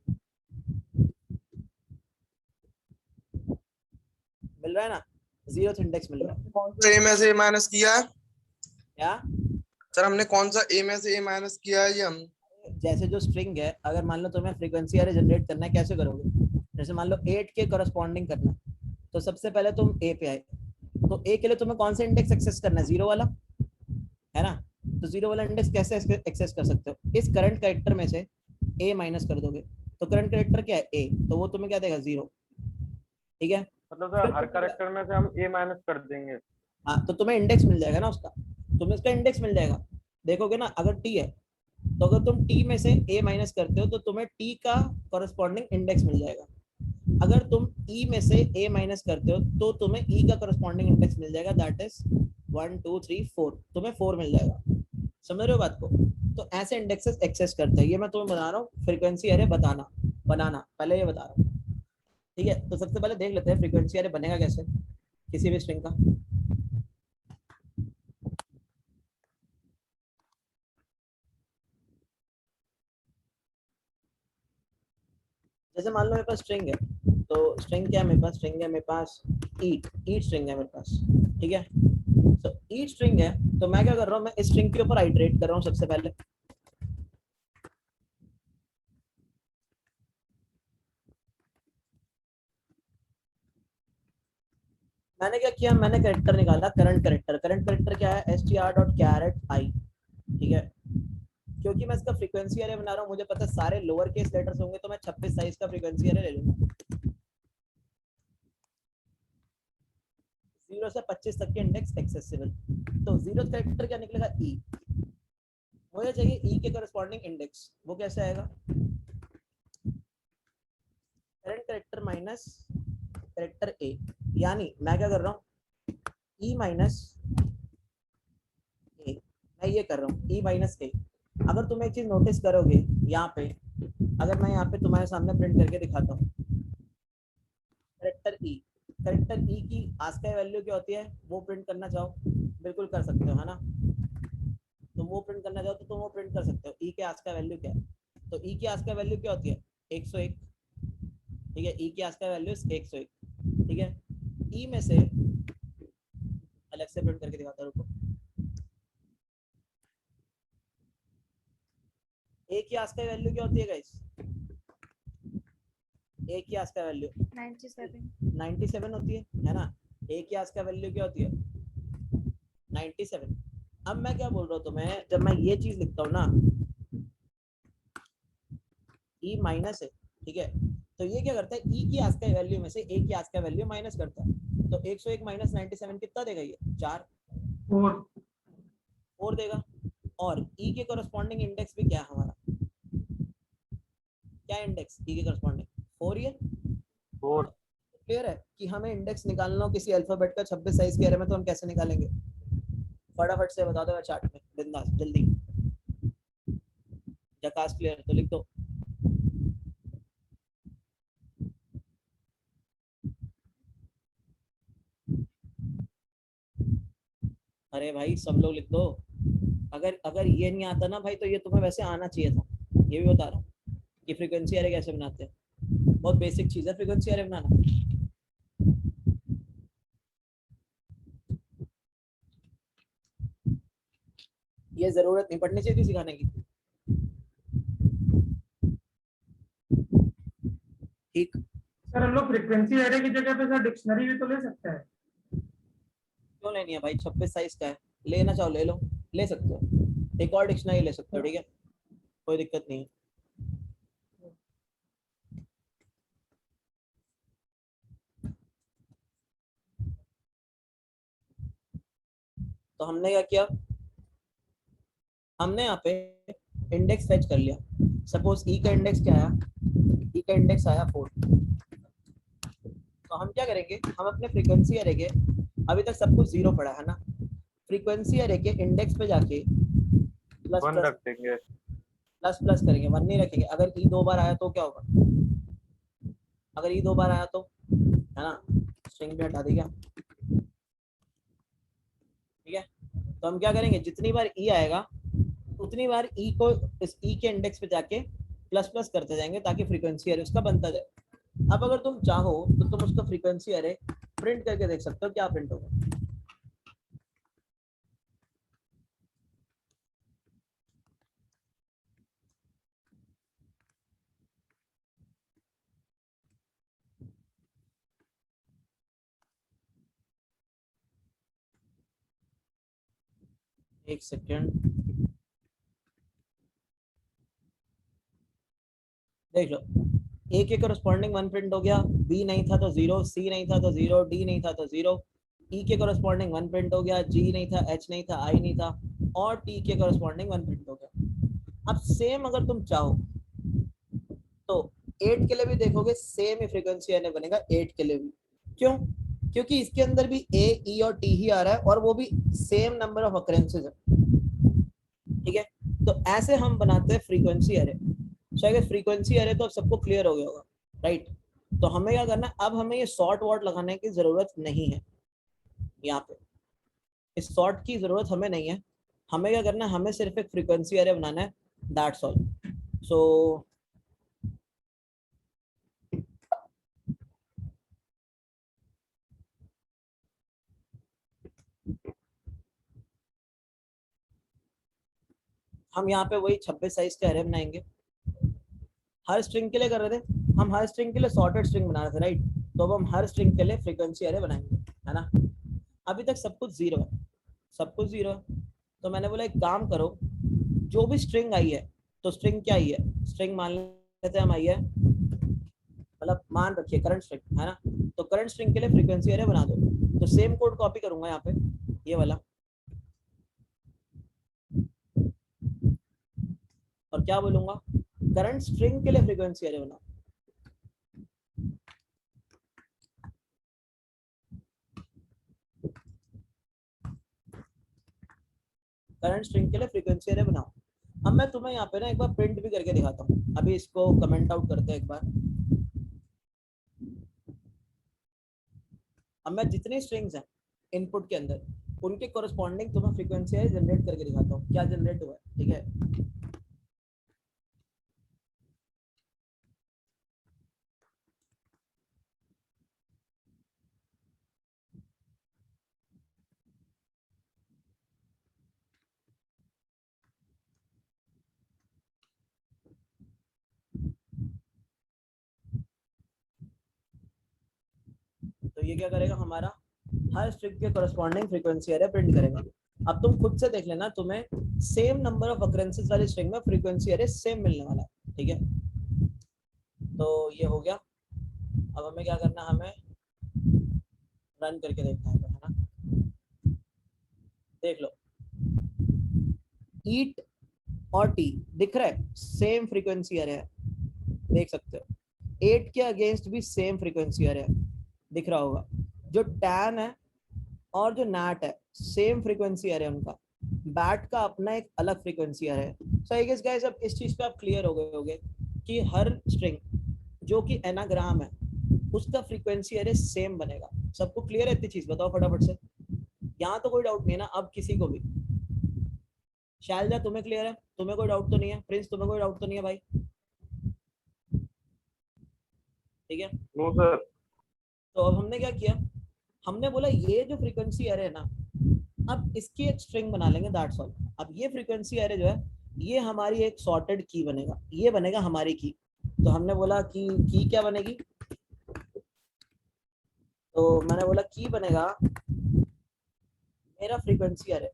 मिल रहा है ना? 0th इंडेक्स मिल रहा है। कौन सा ए में से ए माइनस किया है क्या? सर? हमने कौन सा ए में से ए माइनस किया है? ये हम जैसे जो स्ट्रिंग है, अगर मान लो तुम्हें फ्रीक्वेंसी एरे जनरेट करना है, कैसे करोगे? जैसे मान लो 8 के करस्पॉन्डिंग करना है, तो सबसे पहले तुम ए पे आए, तो ए के लिए तुम्हें कौन सा इंडेक्स एक्सेस करना है? 0 वाला, है ना? तो 0 वाला इंडेक्स कैसे एक्सेस कर सकते हो? इस करंट कैरेक्टर में से ए माइनस कर दोगे, तो करंट कैरेक्टर क्या है? ए, तो वो तुम्हें क्या देगा? 0। ठीक है? मतलब सर हर कैरेक्टर में से हम ए माइनस कर देंगे। हाँ, तो तुम्हें इंडेक्स मिल जाएगा ना उसका, तुम्हें उसका इंडेक्स मिल जाएगा। देखोगे ना, अगर टी है तो अगर तुम टी में से ए माइनस करते हो तो तुम्हें टी का कॉरेस्पॉन्डिंग इंडेक्स मिल जाएगा। अगर तुम ई में से ए माइनस करते हो तो तुम्हें ई का कॉरेस्पॉन्डिंग इंडेक्स मिल जाएगा, दैट इज 1 2 3 4, तुम्हें 4 मिल जाएगा। समझ रहे हो बात को? तो ऐसे इंडेक्सेस एक्सेस करते हैं। ये मैं तुम्हें बता रहा हूँ फ्रीक्वेंसी एरे बनाना, पहले ये बता रहा हूँ। ठीक है, तो सबसे पहले देख लेते हैं फ्रीक्वेंसी एरे बनेगा कैसे किसी भी स्ट्रिंग का। जैसे मान लो मेरे पास स्ट्रिंग है, तो स्ट्रिंग क्या है मेरे पास? स्ट्रिंग है मेरे पास ईट स्ट्रिंग है मेरे पास। ठीक है, तो ईट स्ट्रिंग है, तो मैं क्या कर रहा हूँ? मैं इस स्ट्रिंग के ऊपर आइटरेट कर रहा हूँ सबसे पहले। मैंने क्या किया? मैंने कैरेक्टर निकाला, करंट कैरेक्टर क्या है? str.char@i। ठीक है, क्योंकि मैं इसका फ्रीक्वेंसी एरे बना रहा हूँ, मुझे पता है सारे लोअर केस लेटर्स होंगे, तो मैं 26 साइज का फ्रीक्वेंसी एरे ले लूंगा। 0 से 25 तक के इंडेक्स एक्सेसिबल। तो 0th कैरेक्टर क्या निकलेगा? ई। मुझे चाहिए ई के करस्पॉन्डिंग इंडेक्स, वो कैसे आएगा? करंट कैरेक्टर माइनस कैरेक्टर ए, यानी मैं क्या कर रहा हूँ? ई माइनस ए, मैं ये कर रहा हूँ ई माइनस ए। अगर तुम एक चीज नोटिस करोगे यहाँ पे, अगर मैं यहाँ पे तुम्हारे सामने प्रिंट करके दिखाता हूँ, कैरेक्टर ई की आस्काई वैल्यू क्या होती है? वो प्रिंट करना चाहो बिल्कुल कर सकते हो, है ना? तुम वो प्रिंट करना चाहो तो तुम वो प्रिंट कर सकते हो। ई के आस्काई वैल्यू क्या है? तो ई की आस्काई वैल्यू क्या होती है? 101। ठीक है, ई की आस्काई वैल्यू 101। ठीक है, ई में से अलग से प्रिंट करके दिखाता हूँ, रुको। ए की आस्काई वैल्यू क्या होती है गाइस? ए की आस्काई वैल्यू 97 होती है ना? ए की आस्काई वैल्यू क्या होती है? 97। अब मैं क्या बोल रहा हूँ तुम्हें, जब मैं ये चीज लिखता हूँ ना, ई माइनस है, ठीक है, तो ये क्या करता है? ई की आस्काई वैल्यू में से ए की आस्काई वैल्यू माइनस करता है। तो 101 माइनस 97 कितना देगा? ये 4 देगा। और ई के कोरस्पॉन्डिंग इंडेक्स भी क्या है हमारा? क्या इंडेक्स ई के कोरस्पॉन्डिंग? 4 ही है। 4। क्लियर है कि हमें इंडेक्स निकालना हो किसी अल्फाबेट का 26 साइज के एरे में, तो हम कैसे निकालेंगे? फटाफट से बता दो चार्ट में, बिंदास जल्दी। जकास क्लियर तो लिख दो। अरे भाई सब लोग लिख दो। अगर ये नहीं आता ना भाई, तो ये तुम्हें वैसे आना चाहिए था। ये भी बता रहा हूँ कि फ्रीक्वेंसी एरे कैसे बनाते हैं, बहुत बेसिक चीज है फ्रीक्वेंसी एरे बनाना। ये जरूरत नहीं पड़नी चाहिए थी सिखाने की। ठीक, सर हम लोग फ्रीक्वेंसी एरे की जगह पे सर डिक्शनरी भी तो ले सकते हैं। क्यों लेनी है भाई, 26 साइज का है, लेना चाहो ले लो, ले सकते हो, एक और डिक्शनरी ले सकते हो, ठीक है, कोई दिक्कत नहीं है। तो हमने क्या किया, हमने यहाँ पे इंडेक्स फेच कर लिया। सपोज ई का इंडेक्स क्या आया, ई का इंडेक्स आया 4। तो हम क्या करेंगे, हम अपने फ्रीक्वेंसी एरे के, अभी तक सब कुछ 0 पड़ा है ना, फ्रीक्वेंसी एरे के इंडेक्स पे जाके प्लस 1 प्लस रख देंगे। प्लस प्लस करेंगे, 1 नहीं रखेंगे। अगर ई 2 बार आया तो क्या होगा, अगर ई 2 बार आया तो, है ना, स्ट्रिंग भी हटा देगा, ठीक है। तो हम क्या करेंगे, जितनी बार ई आएगा उतनी बार ई को इस ई के इंडेक्स पे जाके प्लस प्लस करते जाएंगे ताकि फ्रीक्वेंसी एरे उसका बनता जाए। अब अगर तुम चाहो तो तुम उसका फ्रीक्वेंसी एरे प्रिंट करके देख सकते हो, क्या प्रिंट होगा। एक सेकेंड देख लो, ए के करस्पॉन्डिंग 1 प्रिंट हो गया, बी नहीं था तो 0, सी नहीं था तो 0, डी नहीं था तो 0, ई के करस्पॉन्डिंग 1 प्रिंट हो गया, जी नहीं था, एच नहीं था, आई नहीं था, और टी के करस्पॉन्डिंग 1 प्रिंट हो गया। अब सेम अगर तुम चाहो तो 8 के लिए भी देखोगे, सेम ही फ्रीक्वेंसी एरे बनेगा 8 के लिए भी। क्यों, क्योंकि इसके अंदर भी ए, ई और टी ही आ रहा है और वो भी सेम नंबर ऑफ अकरेंसेस है, ठीक है। तो ऐसे हम बनाते हैं फ्रीक्वेंसी एरे। शायद फ्रीक्वेंसी एरे तो अब सबको क्लियर हो गया होगा, राइट। तो हमें क्या करना है, अब हमें ये सॉर्ट वर्ड लगाने की जरूरत नहीं है, यहाँ पे इस सॉर्ट की जरूरत हमें नहीं है। हमें क्या करना है, हमें सिर्फ एक फ्रीक्वेंसी एरे बनाना है, दैट्स ऑल। सो हम यहाँ पे वही 26 साइज का एरे बनाएंगे। हर स्ट्रिंग के लिए कर रहे थे हम, हर स्ट्रिंग के लिए सॉर्टेड स्ट्रिंग बना रहे थे, राइट। तो अब हम हर स्ट्रिंग के लिए फ्रीक्वेंसी एरे बनाएंगे, है ना। अभी तक सब कुछ 0 है, सब कुछ 0 है। तो मैंने बोला एक काम करो, जो भी स्ट्रिंग आई है, तो स्ट्रिंग क्या आई है, स्ट्रिंग मान लेते हैं हम आई है, मतलब मान रखिए करंट स्ट्रिंग, है ना। तो करंट स्ट्रिंग के लिए फ्रीक्वेंसी एरे बना दो। तो सेम कोड कॉपी करूंगा यहाँ पे, ये वाला, और क्या बोलूंगा, करंट स्ट्रिंग के लिए फ्रीक्वेंसी एरे बनाओ। करंट स्ट्रिंग के लिए फ्रीक्वेंसी एरे बनाओ। अब मैं तुम्हें यहाँ पे ना एक बार प्रिंट भी करके दिखाता हूँ, अभी इसको कमेंट आउट करते हैं एक बार। अब मैं जितनी स्ट्रिंग्स हैं इनपुट के अंदर, उनके कोरस्पॉन्डिंग तुम्हें फ्रीक्वेंसी एरे जनरेट करके दिखाता हूँ, क्या जनरेट हुआ है, ठीक है। तो ये क्या करेगा, हमारा हर स्ट्रिंग के कोरस्पॉन्डिंग फ्रीक्वेंसी एरे प्रिंट करेगा। अब तुम खुद से देख लेना, तुम्हें सेम नंबर ऑफ अकरेंसेस वाली स्ट्रिंग में फ्रीक्वेंसी एरे सेम मिलने वाला है, ठीक है। तो ये हो गया। अब हमें क्या करना है, हमें रन करके देखना है ना। देख लो, ईट और टी दिख रहा है, सेम फ्रीक्वेंसी एरे है, देख सकते हो। 8 के अगेंस्ट भी सेम फ्रीक्वेंसी एरे है, दिख रहा होगा। जो टैन है और जो नैट है, सेम फ्रीक्वेंसी एरे उनका। बैट का अपना एक अलग फ्रीक्वेंसी एरे है। सो आई गेस गाइस अब इस चीज पे आप क्लियर हो गए होंगे कि हर स्ट्रिंग जो कि एनाग्राम है उसका फ्रीक्वेंसी एरे सेम बनेगा। सबको क्लियर है इतनी चीज, बताओ फटाफट से। यहाँ तो कोई डाउट नहीं है ना अब किसी को भी। शैलजा तुम्हें क्लियर है? तुम्हें कोई डाउट तो नहीं है? प्रिंस तुम्हें कोई डाउट तो नहीं है भाई? ठीक है, नो सर। तो अब हमने क्या किया, हमने बोला ये जो फ्रीक्वेंसी एरे है ना, अब इसकी एक स्ट्रिंग बना लेंगे, दैट्स ऑल। अब ये फ्रीक्वेंसी एरे जो है, ये हमारी एक सॉर्टेड की बनेगा, ये बनेगा हमारी की। तो हमने बोला कि की क्या बनेगी, तो मैंने बोला की बनेगा मेरा फ्रीक्वेंसी एरे।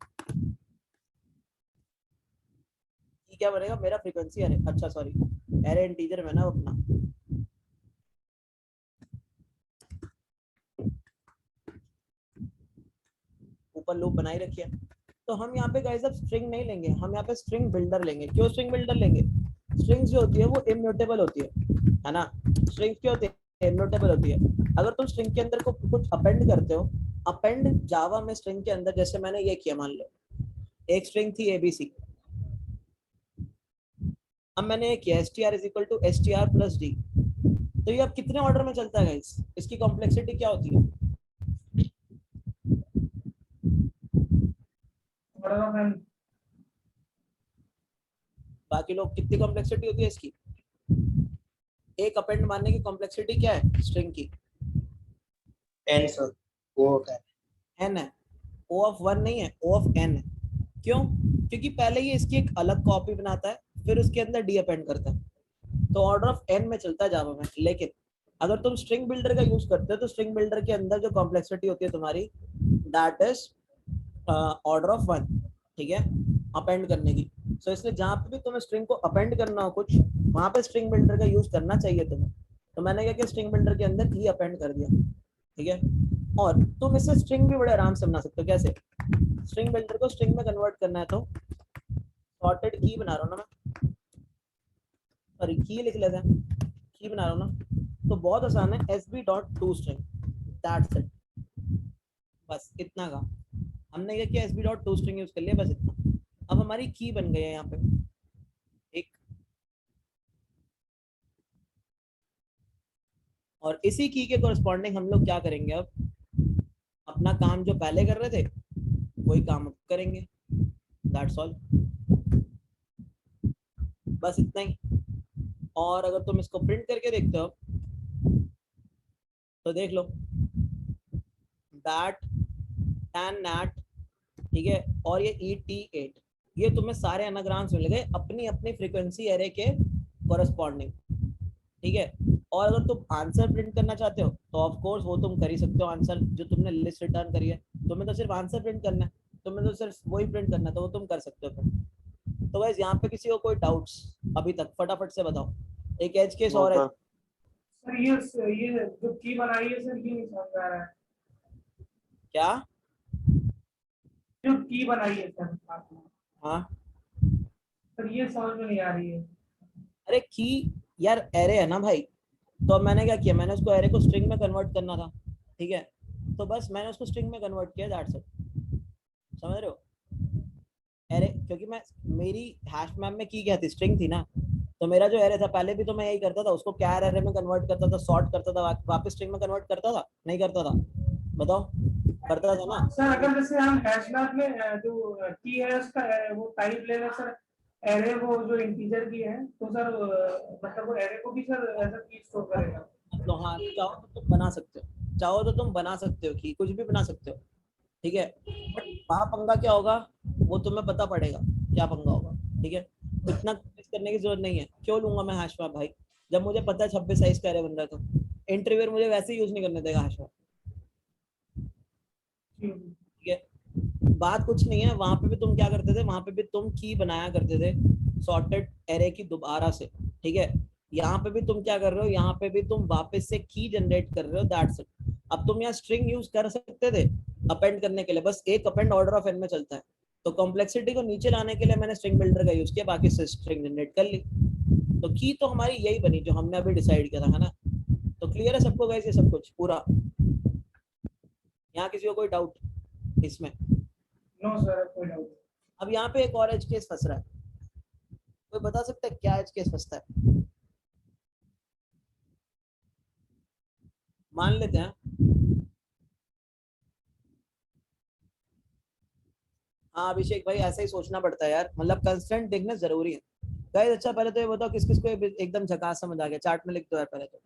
की क्या बनेगा, मेरा फ्रीक्वेंसी एरे, अच्छा सॉरी, एरे इंटीजर में ना अपना। ऊपर लूप बनाई रखिए। तो हम यहाँ पे गाइस अब स्ट्रिंग नहीं लेंगे, हम यहाँ पे स्ट्रिंग बिल्डर लेंगे। क्यों स्ट्रिंग बिल्डर लेंगे? स्ट्रिंग्स जो होती है वो इम्यूटेबल होती है ना। स्ट्रिंग्स क्या होती है? इम्यूटेबल होती है। अगर तुम स्ट्रिंग के अंदर को कुछ अपेंड करते हो, अपेंड जावा में स्ट्रिंग के अंदर, जैसे मैंने ये किया, मान लो एक स्ट्रिंग थी एबीसी, अब मैंने ये किया str is equal to str plus D. तो ये अब कितने ऑर्डर में चलता है गाइस? इसकी कॉम्प्लेक्सिटी क्या होती है? Order of N. बाकी लोग, कितनी कॉम्प्लेक्सिटी होती है इसकी? एक अपेंड मारने की कॉम्प्लेक्सिटी क्या है स्ट्रिंग की? एन सर, वो होता है n है, o ऑफ 1 नहीं है, o ऑफ n है। क्यों? क्योंकि पहले ये इसकी एक अलग कॉपी बनाता है, फिर उसके अंदर डी अपेंड करता है। तो ऑर्डर ऑफ n में चलता है जावा में। लेकिन अगर तुम स्ट्रिंग बिल्डर का यूज करते हो, तो स्ट्रिंग बिल्डर के अंदर जो कॉम्प्लेक्सिटी होती है तुम्हारी, दैट इज ऑर्डर ऑफ 1। ठीक है, अपेंड करने की। सो इसलिए जहां पे भी तुम्हें स्ट्रिंग को अपेंड करना हो कुछ, वहां पे स्ट्रिंग बिल्डर का यूज करना चाहिए तुम्हें। तो मैंने क्या किया, स्ट्रिंग बिल्डर के अंदर ही अपेंड कर दिया। ठीक है, और तुम इससे स्ट्रिंग भी बड़े आराम से बना सकते हो। कैसे? स्ट्रिंग बिल्डर को स्ट्रिंग में कन्वर्ट करना है, तो सॉर्टेड की बना रहा हूँ ना मैं, सॉरी की लिख लेते हैं, की बना रहा हूँ ना, तो बहुत आसान है, sb dot to string, that's it. बस इतना का हमने क्या किया, sb dot to string use कर लिया, बस इतना। अब हमारी की बन गई है यहाँ पे एक, और इसी की के कोरस्पॉन्डिंग हम लोग क्या करेंगे, अब अपना काम जो पहले कर रहे थे वही काम अब करेंगे, दैट्स ऑल। बस इतना ही। और अगर तुम इसको प्रिंट करके देखते हो तो देख लो, दैट टैन नैट, ठीक है, और ये ET8, ये तुम्हें सारे एनाग्राम्स मिल गए अपनी अपनी फ्रीक्वेंसी एरे के कोरस्पॉन्डिंग। ठीक है, और अगर तुम आंसर प्रिंट करना चाहते हो तो ऑफ कोर्स वो तुम कर ही सकते हो, आंसर जो तुमने लिस्ट रिटर्न करी है, तुम्हें तो सिर्फ आंसर प्रिंट करना है, तुम्हें तो सिर्फ वही प्रिंट करना है, तो वो तुम कर सकते हो फिर। तो गाइस यहाँ पे किसी को कोई डाउट्स अभी तक, फटाफट से बताओ। एक एज केस नो और है। सर। सर ये जो की बनाई है सर, ये नहीं समझ आ रहा है। क्या? जो की बनाई है सर आपने, हाँ, सर ये समझ में नहीं आ रही है। अरे की यार एरे है ना भाई, तो अब मैंने क्या किया, मैंने उसको एरे को स्ट्रिंग में कन्वर्ट करना था। ठीक है, तो बस मैंने उसको स्ट्रिंग में कन्वर्ट किया, दैट्स इट। समझ रहे हो? एरे, क्योंकि मैं, मेरी हैश मैप में की क्या थी, स्ट्रिंग थी ना। तो मेरा जो एरे था पहले भी, तो मैं यही करता था, उसको कैर एरे में कन्वर्ट करता था, सॉर्ट करता था, वापस स्ट्रिंग में कन्वर्ट करता था, नहीं करता था? बताओ, करता था ना? सर अगर जैसे हम हैश मैप में जो की है उसका वो टाइप ले रहे सर, एरे वो जो इंटीजर की है, तो सर मतलब वो एरे को भी सर एज अ की स्टोर करेगा। तो हाँ, चाहो तो तुम बना सकते हो, चाहो तो तुम बना सकते हो कि कुछ भी बना सकते हो। ठीक है, बट वहाँ पंगा क्या होगा वो तुम्हें पता पड़ेगा, क्या पंगा होगा। ठीक है, इतना कोशिश करने की जरूरत नहीं है। क्यों लूंगा मैं हैश मैप भाई, जब मुझे पता है 26 साइज का एरे बन रहा है, तो इंटरव्यूअर मुझे वैसे ही यूज नहीं करने देगा हैश मैप। ठीक है, बात कुछ नहीं है। वहां पे भी तुम क्या करते थे, वहां पे भी तुम की बनाया करते थे सॉर्टेड एरे की दोबारा से। ठीक है, यहाँ पे भी तुम क्या कर रहे हो, यहाँ पे भी तुम वापस से की जनरेट कर रहे हो, दैट्स इट। अब तुम यहाँ स्ट्रिंग यूज कर सकते थे अपेंड करने के लिए, बस एक अपेंड ऑर्डर ऑफ एन में चलता है। तो कॉम्प्लेक्सिटी को नीचे लाने के लिए मैंने स्ट्रिंग बिल्डर का यूज किया, बाकी से स्ट्रिंग जनरेट कर ली। तो की तो हमारी यही बनी जो हमने अभी डिसाइड किया था, है ना? तो क्लियर है सबको गाइस, ये सब कुछ पूरा? यहाँ किसी को कोई डाउट इसमें? नो सर, कोई डाउट। अब यहाँ पे एक और एज केस फंस रहा है, कोई बता सकता है क्या एज केस फंसता है? मान लेते हैं, हाँ अभिषेक भाई ऐसा ही सोचना पड़ता है यार, मतलब कंस्टेंट देखना जरूरी है गाइस। अच्छा पहले तो ये बताओ किस किस को एकदम झकास समझ आ गया, चार्ट में लिख दो यार पहले तो,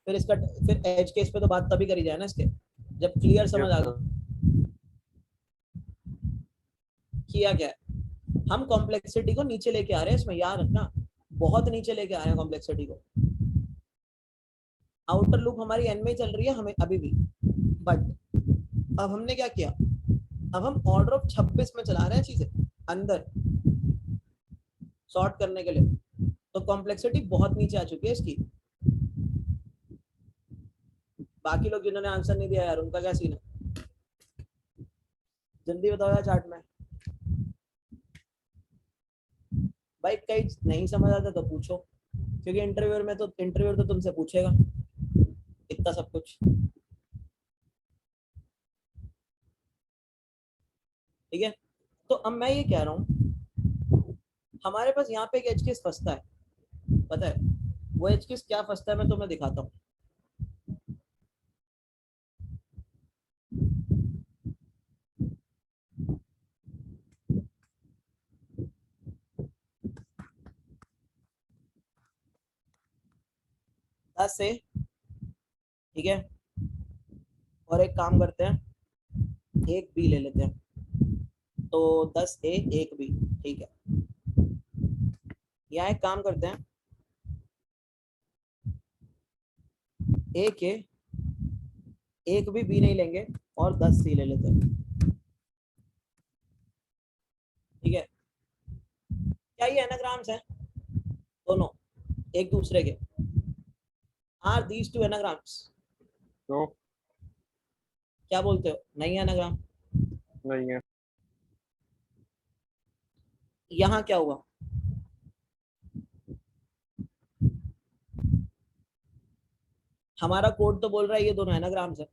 फिर इसका फिर एज केस पे तो बात तभी करी जाए ना इसके, जब क्लियर समझ आ गया। किया क्या है, हम कॉम्प्लेक्सिटी को नीचे लेके आ रहे हैं इसमें, याद रखना बहुत नीचे लेके आ रहे हैं कॉम्प्लेक्सिटी को। आउटर लूप हमारी एन में ही चल रही है हमें अभी भी, बट अब हमने क्या किया, अब हम ऑर्डर ऑफ 26 में चला रहे हैं चीजें अंदर सॉर्ट करने के लिए, तो कॉम्प्लेक्सिटी बहुत नीचे आ चुकी है इसकी। बाकी लोग जिन्होंने आंसर नहीं दिया यार उनका क्या सीन है, जल्दी बताओ यार चार्ट में। भाई कहीं नहीं समझ आता तो पूछो, क्योंकि इंटरव्यू तो तुमसे पूछेगा इतना सब कुछ, ठीक है। तो अब मैं ये कह रहा हूँ हमारे पास यहाँ पे एक एज केस फंसता है, पता है वो एज केस क्या फंसता है, मैं तुम्हें दिखाता हूँ। दस से, ठीक है, और एक काम करते हैं एक बी ले लेते हैं, तो 10 ए 1 बी, ठीक है। यहाँ एक काम करते हैं एक ए 1 भी बी नहीं लेंगे और 10 सी ले लेते हैं, ठीक है। क्या ये एनाग्राम्स हैं दोनों एक दूसरे के, आर दीज टू एनाग्राम्स? तो क्या बोलते हो, नहीं है एनाग्राम? नहीं है। यहाँ क्या हुआ, हमारा कोड तो बोल रहा है ये दोनों एनाग्राम्स है,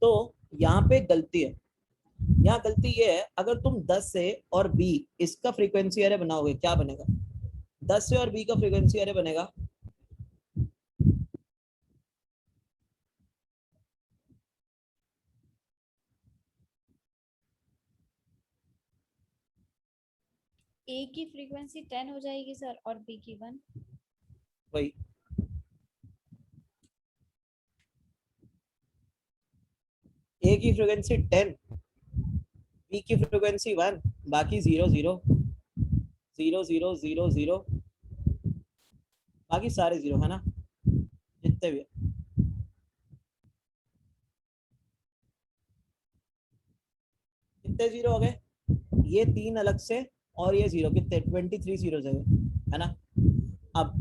तो यहाँ पे गलती है। यहाँ गलती ये है, अगर तुम 10 से और बी इसका फ्रीक्वेंसी एरे बनाओगे क्या बनेगा, 10 से और बी का फ्रीक्वेंसी एरे बनेगा ए की फ्रीक्वेंसी 10 हो जाएगी सर और बी की 1। वही ए की फ्रीक्वेंसी 10, बी की फ्रीक्वेंसी 1, बाकी 0 0 0 0 0 0, बाकी सारे 0 है ना, जितने भी है। कितने 0 हो गए, ये 3 अलग से और ये 0, कितने 23 0 जगह है ना। अब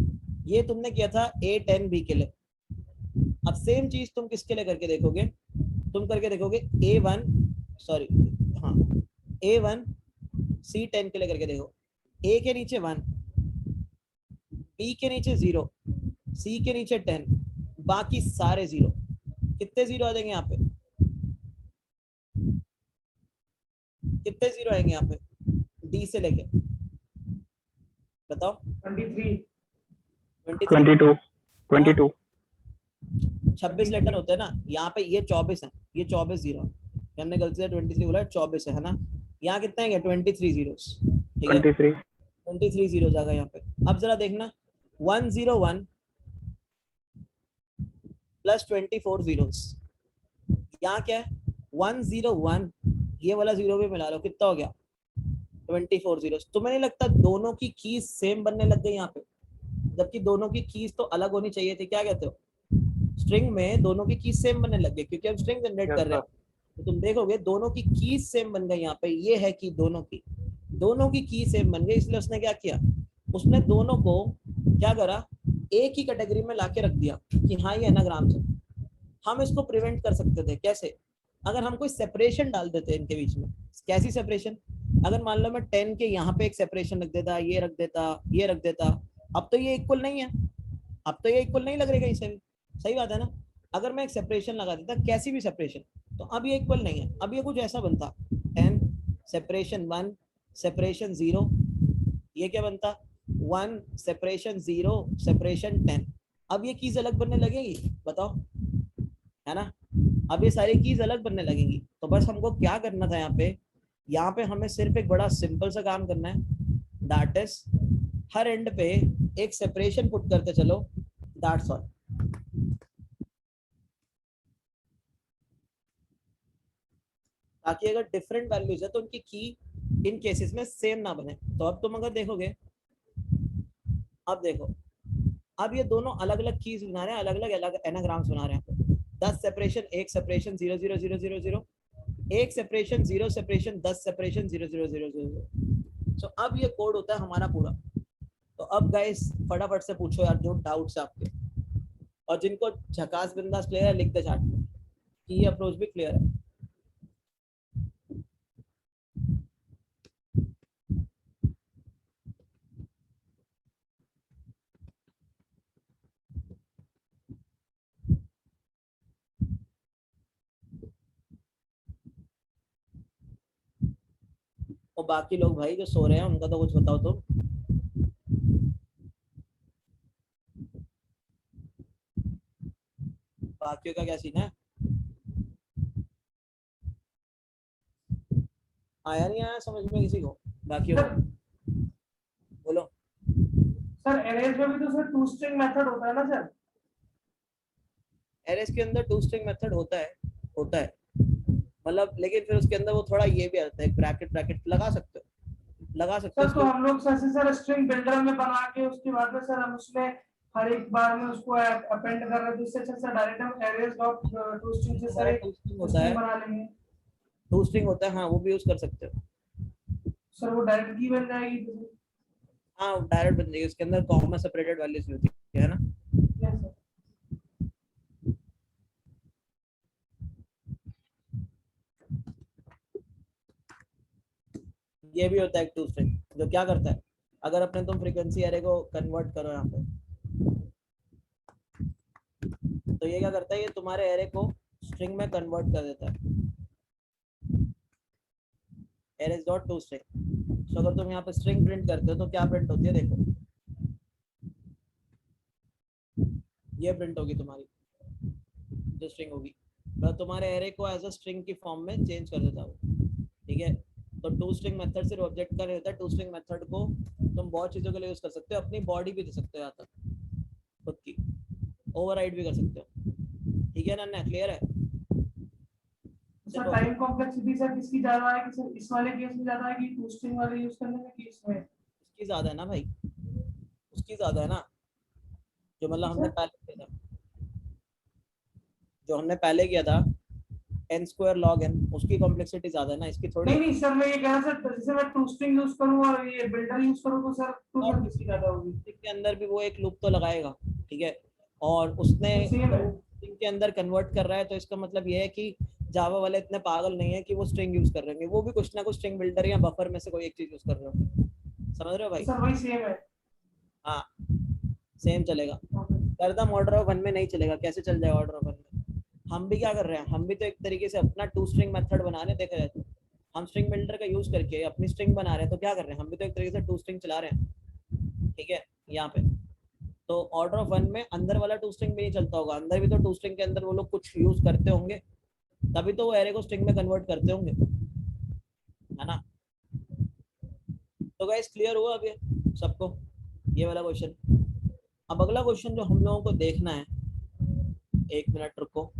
ये तुमने किया था ए 10 बी के लिए, अब सेम चीज तुम किसके लिए करके देखोगे, तुम करके देखोगे A1 सॉरी हाँ A1 C10 के लिए करके देखो, A के नीचे 1, B के नीचे 0, C के नीचे 10, बाकी सारे 0, कितने 0 आ जाएंगे यहाँ पे, कितने 0 आएंगे यहाँ पे D से लेके बताओ। 23 22 22 26 लेटर होते हैं ना, यहाँ पे ये 24 है, ये 24 0 है, हमने गलती से 23 बोला, 24 है ना। यहाँ कितने आएंगे 23 जीरोस, ठीक है 23 जीरो जाएगा यहाँ पे। अब जरा देखना 101 प्लस 24 जीरोस, यहाँ क्या है 101, ये वाला 0 भी मिला लो, कितना हो गया 24 जीरोस। तुम्हें नहीं लगता दोनों की कीज सेम बनने लग गई यहाँ पे, जबकि दोनों की कीज तो अलग होनी चाहिए थी, क्या कहते हो, स्ट्रिंग में दोनों की कीज सेम बनने लग गई क्योंकि हम स्ट्रिंग जनरेट कर रहे हैं, तो तुम देखोगे दोनों की कीज सेम बन गई यहाँ पे, ये है कि दोनों की की सेम बन गई, इसलिए उसने क्या किया, उसने दोनों को क्या करा एक ही कैटेगरी में लाके रख दिया कि हाँ ये एनाग्राम्स है। हम इसको प्रिवेंट कर सकते थे कैसे, अगर हम कोई सेपरेशन डाल देते इनके बीच में। कैसी सेपरेशन, अगर मान लो मैं 10 के यहाँ पे एक सेपरेशन रख देता, ये रख देता, ये रख देता, अब तो ये इक्वल नहीं है, अब तो ये इक्वल नहीं लग रही कहीं से भी, सही बात है ना। अगर मैं एक सेपरेशन लगा देता कैसी भी सेपरेशन, तो अब ये इक्वल नहीं है, अब ये कुछ ऐसा बनता 10 सेपरेशन 1 सेपरेशन 0, ये क्या बनता 1 सेपरेशन 0 सेपरेशन 10, अब ये कीज अलग बनने लगेगी, बताओ, है ना? अब ये सारी कीज अलग बनने लगेंगी। तो बस हमको क्या करना था यहाँ पे हमें सिर्फ एक बड़ा सिंपल सा काम करना है, दैट इज हर एंड पे एक सेपरेशन पुट करते चलो, दैट्स ऑल। ताकि अगर डिफरेंट वैल्यूज है तो उनकी की इन केसेस में सेम ना बने। तो अब तुम अगर देखोगे, अब देखो, अब ये दोनों अलग अलग कीज बना रहे हैं, अलग अलग एनाग्राम्स बना रहे हैं। 10 separation, 1 separation, 0 0 0 0 0, 1 separation, 0 separation, 10 separation, 0 0 0 0 0। सो अब ये कोड होता है हमारा पूरा। तो अब गाइस फटाफट से पूछो यार जो डाउट्स है आपके, और जिनको झकास बिंदास क्लियर है लिख दे चैट में कि ये अप्रोच भी क्लियर है। और बाकी लोग भाई जो सो रहे हैं उनका तो कुछ बताओ तुम। बाकियों का क्या सीन है? आया नहीं आया समझ में किसी को बाकियों का? बोलो। सर अरेज में भी तो सर टू स्ट्रिंग मेथड होता है ना सर? एरेस के अंदर टू स्ट्रिंग मेथड होता है मतलब, लेकिन फिर उसके अंदर वो थोड़ा ये भी आता है, ब्रैकेट ब्रैकेट लगा सकते हो सर तो उसको। हम लोग सर स्ट्रिंग बिल्डर में बना के उसके बाद में सर हम उसमें हर एक बार में उसको अपेंड कर रहे हैं, तो इससे अच्छा सर डायरेक्ट हम अरेज डॉट टू स्ट्रिंग से सर एक टू स्ट्रिंग होता स्ट्रिंग है, बना लेंगे। टू स्ट्रिंग होता है, हाँ वो भी यूज कर सकते हो। सर वो डायरेक्ट की बन जाएगी तो? हाँ डायरेक्ट बन जाएगी, उसके अंदर कॉमा सेपरेटेड वैल्यूज होती है ना। Yes sir. ये भी होता है टू स्ट्रिंग, जो क्या करता है, अगर अपने तुम फ्रीक्वेंसी एरे को कन्वर्ट करो यहाँ पे, तो ये क्या करता है, ये तुम्हारे एरे को स्ट्रिंग में कन्वर्ट कर देता है, एरेज डॉट टू स्ट्रिंग। तो अगर तुम यहाँ पे स्ट्रिंग प्रिंट करते हो तो क्या प्रिंट होती है, देखो ये प्रिंट होगी तुम्हारी जो स्ट्रिंग होगी, तो तुम्हारे एरे को एज अ स्ट्रिंग की फॉर्म में चेंज कर देता है। ठीक है, तो टू स्ट्रिंग मेथड सिर्फ ऑब्जेक्ट का नहीं होता है, टू स्ट्रिंग मेथड को तुम बहुत चीज़ों के लिए यूज कर सकते हो, अपनी बॉडी भी दे सकते हो यहाँ तक, खुद की ओवरराइड भी कर सकते हो। ठीक है ना, क्लियर है? सर टाइम कॉम्प्लेक्सिटी सर किसकी ज्यादा है, कि सर इस वाले केस में ज्यादा है कि टू स्ट्रिंग वाले यूज करने में, कि इसमें? उसकी ज्यादा है ना भाई, उसकी ज्यादा है ना, जो मतलब हमने पहले किया था, जो हमने पहले किया था n स्क्वायर लॉग n, उसकी कॉम्प्लेक्सिटी ज्यादा है ना, इसकी थोड़ी। नहीं सर मैं ये कह रहा सर, जैसे मैं टू स्ट्रिंग यूज करूं और ये बिल्डर यूज करूं तो सर टू सर किसकी ज्यादा होगी? के अंदर भी वो एक लूप तो लगाएगा, ठीक है, और उसने सेम है। स्ट्रिंग के अंदर कन्वर्ट कर रहा है, तो इसका मतलब ये है कि जावा वाले इतने पागल नहीं है कि वो स्ट्रिंग यूज कर रहे हैं, वो भी कुछ ना कुछ स्ट्रिंग बिल्डर या बफर में से कोई एक चीज यूज कर रहे हो, समझ रहे हो भाई? सर वही सेम है। हाँ सेम चलेगा, गर्दम ऑर्डर ऑफ वन में नहीं चलेगा। कैसे चल जाएगा ऑर्डर ऑफ वन में? हम भी क्या कर रहे हैं, हम भी तो एक तरीके से अपना टू स्ट्रिंग मेथड बना रहे हैं, देखा जाए तो हम स्ट्रिंग बिल्डर का यूज करके अपनी स्ट्रिंग बना रहे हैं, तो क्या कर रहे हैं, हम भी तो एक तरीके से टू स्ट्रिंग चला रहे हैं। ठीक है, यहाँ पे तो ऑर्डर ऑफ वन में अंदर वाला टू स्ट्रिंग भी नहीं चलता होगा, अंदर भी तो टू स्ट्रिंग के अंदर वो लोग कुछ यूज करते होंगे, तभी तो वो एरे को स्ट्रिंग में कन्वर्ट करते होंगे, है ना? तो गाइस क्लियर हुआ अब ये सबको, ये वाला क्वेश्चन? अब अगला क्वेश्चन जो हम लोगों को देखना है, एक मिनट रुको,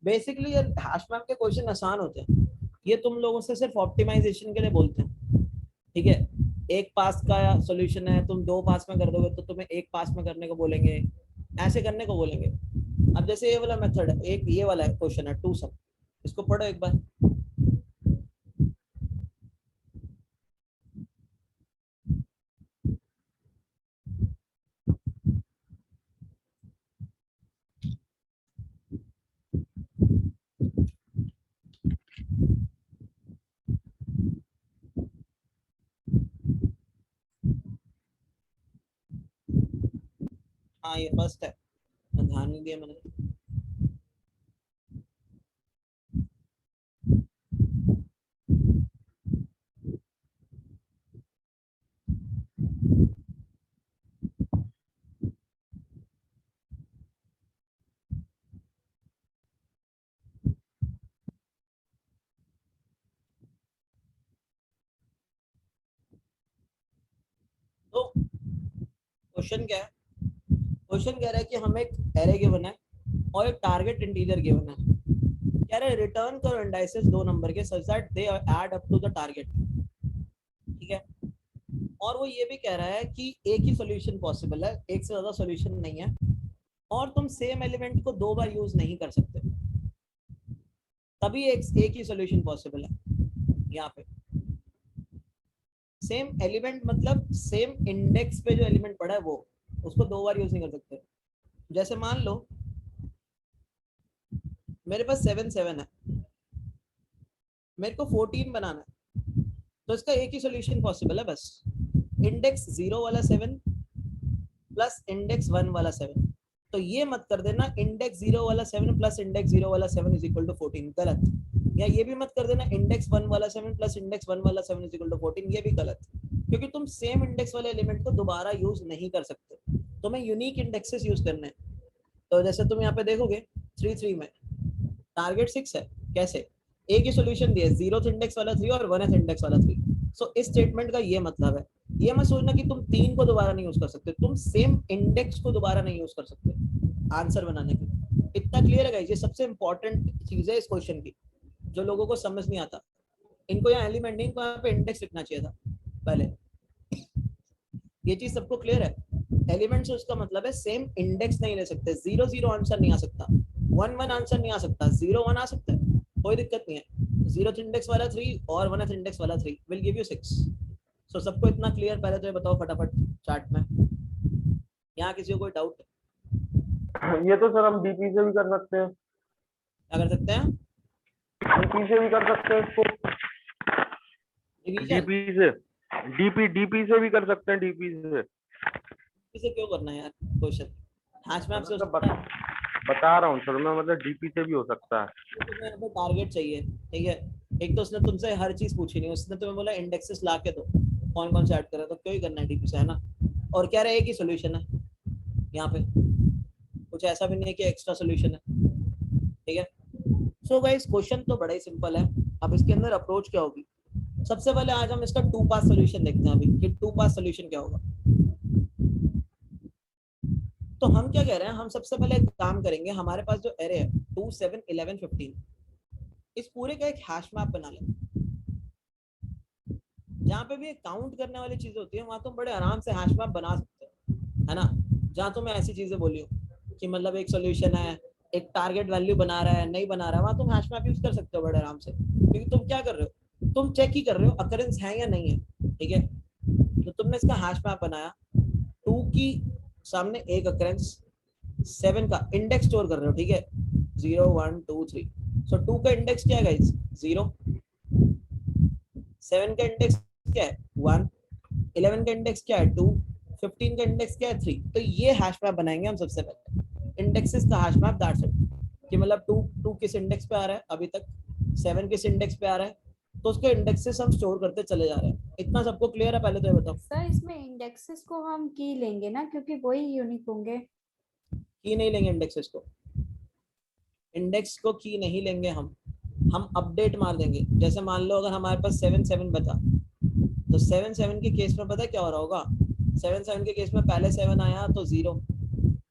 बेसिकली ये हैश मैप के क्वेश्चन आसान होते हैं, ये तुम लोगों से सिर्फ ऑप्टिमाइजेशन के लिए बोलते हैं। ठीक है, एक पास का सॉल्यूशन है, तुम 2 पास में कर दोगे तो तुम्हें 1 पास में करने को बोलेंगे, ऐसे करने को बोलेंगे। अब जैसे ये वाला मेथड है, एक ये वाला क्वेश्चन है टू सम, इसको पढ़ो एक बार। हाँ ये फर्स्ट है, ध्यान नहीं दिया मैंने। क्वेश्चन क्या है? क्वेश्चन कह रहा है कि हमें एक एरे गिवन है और एक टारगेट इंटीजर गिवन है। कह रहा है रिटर्न करो इंडाइसेस दो नंबर के such that they add up to the target. ठीक है, और वो ये भी कह रहा है कि एक ही सॉल्यूशन पॉसिबल है, एक से ज्यादा सॉल्यूशन नहीं है, और तुम सेम एलिमेंट को दो बार यूज नहीं कर सकते, तभी एक ही सॉल्यूशन पॉसिबल है। यहाँ पे सेम एलिमेंट मतलब सेम इंडेक्स पे जो एलिमेंट पड़ा है वो, उसको दो बार यूज नहीं कर सकते। जैसे मान लो मेरे पास 7 7 है, मेरे को 14 बनाना है, तो इसका एक ही सॉल्यूशन पॉसिबल है बस, इंडेक्स 0 वाला 7 प्लस इंडेक्स 1 वाला 7। तो ये मत कर देना इंडेक्स 0 वाला 7 प्लस इंडेक्स 0 वाला 7 इज इक्वल टू 14, गलत। या ये भी मत कर देना इंडेक्स 1 वाला 7 प्लस इंडेक्स 1 वाला 7 इज इक्वल टू 14, ये भी गलत, क्योंकि तुम सेम इंडेक्स वाले एलिमेंट को दोबारा यूज नहीं कर सकते, तुम्हें यूनिक इंडेक्सेस यूज करने हैं। तो जैसे तुम यहाँ पे देखोगे 3 3 में टारगेट 6 है, कैसे? एक ही सॉल्यूशन दिया, 0th इंडेक्स वाला 3 और 1th इंडेक्स वाला 3। सो इस स्टेटमेंट का ये मतलब है, ये मत सोचना कि तुम 3 को दोबारा नहीं यूज कर सकते, तुम सेम इंडेक्स को दोबारा नहीं यूज कर सकते आंसर बनाने के लिए। इतना क्लियर है गाइस? ये सबसे इंपॉर्टेंट चीज है इस क्वेश्चन की, जो लोगों को समझ नहीं आता। इनको यहाँ एलिमेंट नहीं, इनको यहाँ पे इंडेक्स लिखना चाहिए था पहले। ये चीज सबको क्लियर है? एलिमेंट से उसका मतलब है सेम इंडेक्स नहीं ले सकते, 0 0 आंसर नहीं आ सकता, 1 1 आंसर नहीं आ सकता, 0 1 आ सकता है, कोई दिक्कत नहीं है। 0th इंडेक्स वाला 3 और 1th इंडेक्स वाला 3 विल गिव यू 6। सो सबको इतना क्लियर? पहले तो ये बताओ फटाफट चार्ट में, यहाँ किसी को कोई डाउट? ये तो सर हम डीपी से भी कर सकते हैं। क्या कर सकते हैं? डीपी से भी कर सकते हैं इसको, डिवीजन डीपी से, डीपी से भी कर सकते हैं, डीपी से। इसे क्यों करना है यार क्वेश्चन? हैश मैप से हो मतलब सकता है। बता रहा हूँ सर मैं, मतलब डीपी से भी हो सकता है। तुम्हें यहाँ पे टारगेट चाहिए, ठीक है? एक तो उसने तुमसे हर चीज पूछी नहीं, उसने तुम्हें बोला इंडेक्सेस ला के दो, कौन कौन से ऐड करें, तो क्यों ही करना है डीपी से, है ना? और क्या रहा, एक ही सोल्यूशन है यहाँ पे, कुछ ऐसा भी नहीं है कि एक्स्ट्रा सोल्यूशन है, ठीक है? सो गाइस क्वेश्चन तो बड़ा ही सिंपल है। अब इसके अंदर अप्रोच क्या होगी? सबसे पहले आज हम इसका 2 पास सोल्यूशन देखते हैं अभी, कि 2 पास सोल्यूशन क्या होगा। तो हम क्या कह रहे हैं, हम सबसे पहले एक काम करेंगे, हमारे पास जो एरे है 2 7 11 15, इस पूरे का एक हैश मैप बना लें। जहाँ पे भी काउंट करने वाली चीजें होती है वहां तुम बड़े आराम से हैश मैप बना सकते हो, है ना? जहाँ तुम्हें ऐसी चीजें बोली हो कि मतलब एक सोल्यूशन है, एक टारगेट वैल्यू बना रहा है, नहीं बना रहा है, वहां तुम हैश मैप यूज कर सकते हो बड़े आराम से, क्योंकि तुम क्या कर रहे हो, तुम चेक ही कर रहे हो अकरेंस है या नहीं है, ठीक है? तो तुमने इसका हैश मैप बनाया, 2 की सामने एक अकरेंस, 7 का इंडेक्स स्टोर कर रहे हो, ठीक है? 0 1 2 3। सो 2 का इंडेक्स क्या है गाइस? 0। 7 का इंडेक्स क्या है? 1। 11 का इंडेक्स क्या है? 2। 15 का इंडेक्स क्या है? 3। तो ये हैश मैप बनाएंगे हम सबसे पहले, इंडेक्सेस का हैश मैप, दैट्स इट। कि मतलब 2 किस इंडेक्स पे आ रहा है अभी तक, 7 किस इंडेक्स पे आ रहा है, तो उसके इंडेक्सेस हम स्टोर करते चले जा रहे हैं। इतना सबको क्लियर है? पहले तो ये बताओ। सर इसमें इंडेक्सेस को हम की लेंगे ना, क्योंकि वही यूनिक होंगे। की नहीं लेंगे इंडेक्सेस को, इंडेक्स को की नहीं लेंगे हम अपडेट मार देंगे। जैसे मान लो अगर हमारे पास 7 7 बता, तो 7 7 के केस में पता है क्या हो रहा होगा? 7 7 के केस में पहले 7 आया तो 0,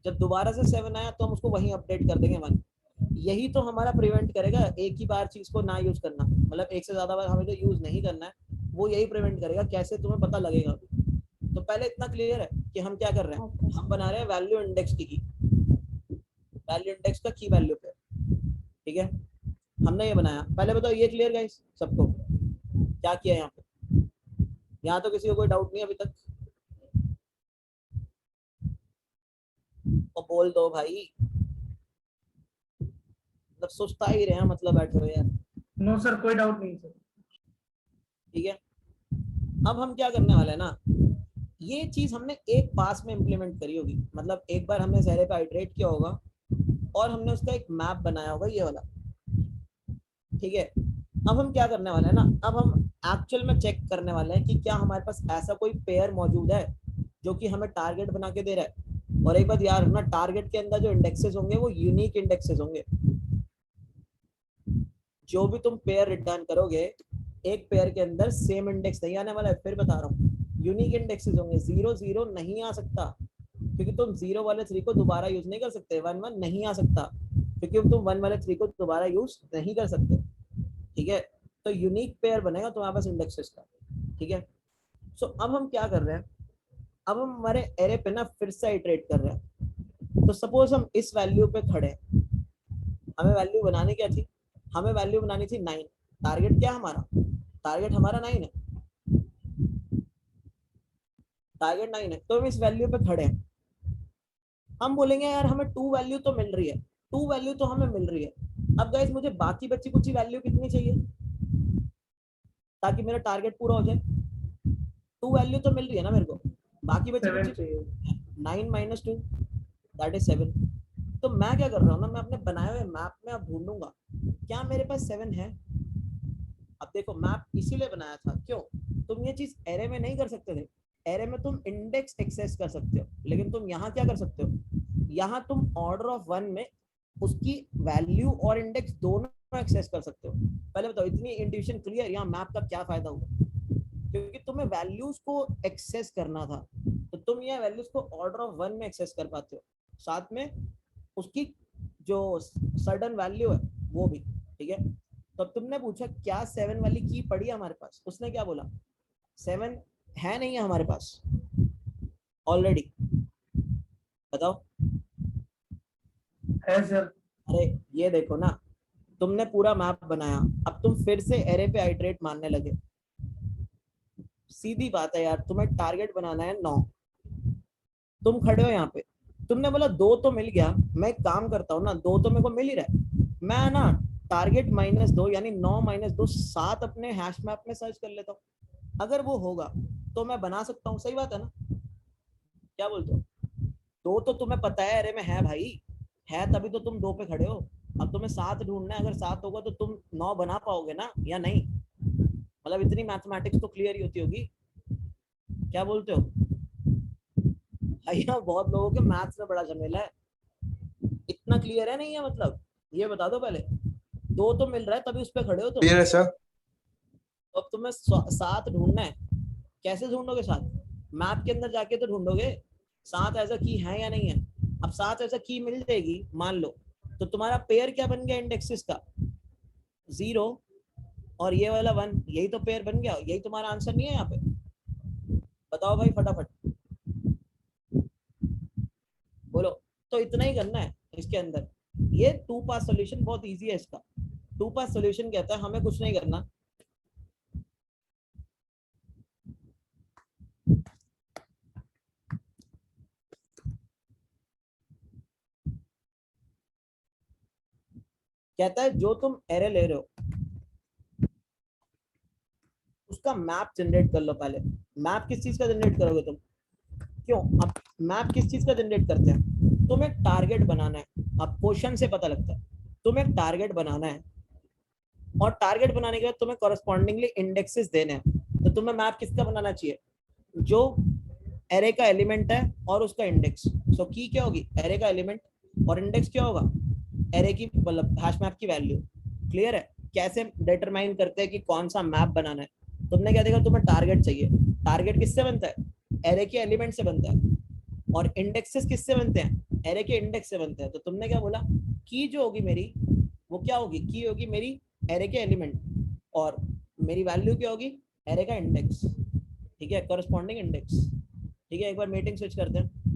जब दोबारा से 7 आया तो हम उसको वहीं अपडेट कर देंगे 1। यही तो हमारा प्रिवेंट करेगा एक ही बार चीज को ना यूज करना, मतलब एक से ज्यादा बार हमें जो यूज नहीं करना है वो यही प्रिवेंट करेगा। कैसे तुम्हें पता लगेगा? तो पहले इतना क्लियर है कि हम क्या कर रहे हैं, हम बना रहे हैं वैल्यू इंडेक्स की, वैल्यू इंडेक्स का की वैल्यू पे, ठीक है? हमने ये बनाया। पहले बताओ ये क्लियर गाइस सबको? क्या किया यहाँ पे? यहाँ तो किसी को कोई डाउट नहीं अभी तक? तो बोल दो भाई, मतलब सुस्ता ही रहे, मतलब बैठे हो यार। नो सर, कोई डाउट नहीं सर। ठीक है, अब हम क्या करने वाले हैं ना, ये चीज हमने एक पास में इंप्लीमेंट करी होगी, मतलब एक बार हमने सारे पे आइटरेट किया होगा और हमने उसका एक मैप बनाया होगा ये वाला, ठीक है? अब हम क्या करने वाले हैं ना, अब हम एक्चुअल में चेक करने वाले हैं कि क्या हमारे पास ऐसा कोई पेयर मौजूद है जो कि हमें टारगेट बना के दे रहा है। और एक बात याद रखना, टारगेट के अंदर जो इंडेक्सेस होंगे वो यूनिक इंडेक्सेस होंगे। जो भी तुम पेयर रिटर्न करोगे एक पेयर के अंदर सेम इंडेक्स नहीं आने वाला है, फिर बता रहा हूँ, यूनिक इंडेक्सेस होंगे, 0 0 नहीं आ सकता। क्योंकि तुम 0 वाले 3 को दोबारा यूज नहीं कर सकते, 1 1 नहीं आ सकता, क्योंकि तुम 1 वाले 3 को दोबारा यूज नहीं कर सकते, ठीक है। तो यूनिक पेयर बनेगा तुम्हारे पास इंडेक्सेस का, ठीक है। सो अब हम क्या कर रहे हैं, अब हम हमारे एरे पे ना फिर से इटरेट कर रहे हैं। तो सपोज हम इस वैल्यू पे खड़े हैं, हमें वैल्यू बनानी क्या थी, हमें वैल्यू बनानी थी 9। टारगेट क्या हमारा, टारगेट हमारा 9 है, टारगेट 9 है। तो हम इस वैल्यू पे खड़े हैं, हम बोलेंगे यार हमें 2 वैल्यू तो मिल रही है, 2 वैल्यू तो हमें मिल रही है। अब गाइस मुझे बाकी बची कुछ वैल्यू कितनी चाहिए ताकि मेरा टारगेट पूरा हो जाए। 2 वैल्यू तो मिल रही है ना मेरे को, बाकी बची 7 कुछ चाहिए। 9 - 2 दैट इज 7। तो मैं क्या कर रहा हूँ ना, मैं अपने बनाए हुए मैप में अब ढूंढूंगा क्या मेरे पास 7 है। अब देखो मैप इसीलिए बनाया था, क्यों, तुम ये चीज एरे में नहीं कर सकते थे। एरे में तुम इंडेक्स एक्सेस कर सकते हो, लेकिन तुम यहाँ क्या कर सकते हो, यहाँ तुम ऑर्डर ऑफ 1 में उसकी वैल्यू और इंडेक्स दोनों एक्सेस कर सकते हो। पहले बताओ इतनी इंट्यूशन क्लियर, यहाँ मैप का क्या फायदा हुआ, क्योंकि तुम्हें वैल्यूज को एक्सेस करना था, तो तुम ये वैल्यूज को ऑर्डर ऑफ 1 में एक्सेस कर पाते हो, साथ में उसकी जो सडन वैल्यू है वो भी, ठीक है। तो अब तुमने पूछा क्या 7 वाली की पड़ी है हमारे पास, उसने क्या बोला 7 है नहीं है हमारे पास ऑलरेडी, बताओ। है सर। अरे ये देखो ना, तुमने पूरा मैप बनाया, अब तुम फिर से एरे पे आइटरेट मारने लगे। सीधी बात है यार, तुम्हें टारगेट बनाना है 9, तुम खड़े हो यहाँ पे, तुमने बोला 2 तो मिल गया, मैं एक काम करता हूँ ना, 2 तो मेरे को मिल ही रहा है, मैं ना टारगेट -2 यानी 9 - 2 7 अपने हैश मैप में सर्च कर लेता हूँ। अगर वो होगा तो मैं बना सकता हूँ, सही बात है ना, क्या बोलते हो। 2 तो तुम्हें पता है अरे में है भाई, है तभी तो तुम 2 पे खड़े हो। अब तुम्हें 7 ढूंढना है, अगर 7 होगा तो तुम 9 बना पाओगे ना या नहीं, मतलब इतनी मैथमेटिक्स तो क्लियर ही होती होगी, क्या बोलते हो भैया। बहुत लोगों के मैथ्स में बड़ा झमेला है, इतना क्लियर है नहीं है, मतलब ये बता दो पहले, 2 तो मिल रहा है तभी उस पे खड़े हो तुम। क्लियर है सर। तो अब तुम्हें 7 ढूंढना है, कैसे ढूंढोगे 7, मैप के अंदर जाके तो ढूंढोगे 7 ऐसा की है या नहीं है। अब 7 ऐसा की मिल जाएगी मान लो, तो तुम्हारा पेयर क्या बन गया इंडेक्सेस का, 0 और ये वाला 1, यही तो पेयर बन गया, यही तुम्हारा आंसर नहीं है यहाँ पे, बताओ भाई फटाफट बोलो। तो इतना ही करना है इसके अंदर, ये 2 पास सॉल्यूशन बहुत इजी है इसका। 2 पास सॉल्यूशन कहता है हमें कुछ नहीं करना, कहता है जो तुम एरे ले रहे हो उसका मैप जनरेट कर लो पहले। मैप किस चीज का जनरेट करोगे तुम, क्यों, अब मैप किस चीज का जनरेट करते हैं, तुम्हें टारगेट बनाना है। अब क्वेश्चन से पता लगता है तुम्हें टारगेट बनाना है, और टारगेट बनाने के बाद तुम्हें कॉरेस्पॉन्डिंगली इंडेक्सेस देने हैं। तो तुम्हें मैप किसका बनाना चाहिए, जो एरे का एलिमेंट है और उसका इंडेक्स। सो की क्या होगी, एरे का एलिमेंट, और इंडेक्स क्या होगा, एरे की मतलब हैश मैप की वैल्यू। क्लियर है, कैसे डिटरमाइन करते हैं कि कौन सा मैप बनाना है। तुमने क्या देखा, तुम्हें टारगेट चाहिए, टारगेट किससे बनता है, एरे के एलिमेंट से बनता है, और इंडेक्सेस किससे बनते हैं, एरे के इंडेक्स से बनते हैं। तो तुमने क्या बोला, की जो होगी मेरी वो क्या होगी, की होगी मेरी एरे के एलिमेंट, और मेरी वैल्यू क्या होगी, एरे का इंडेक्स, ठीक है, कॉरेस्पॉन्डिंग इंडेक्स। ठीक है, एक बार मीटिंग स्विच करते हैं।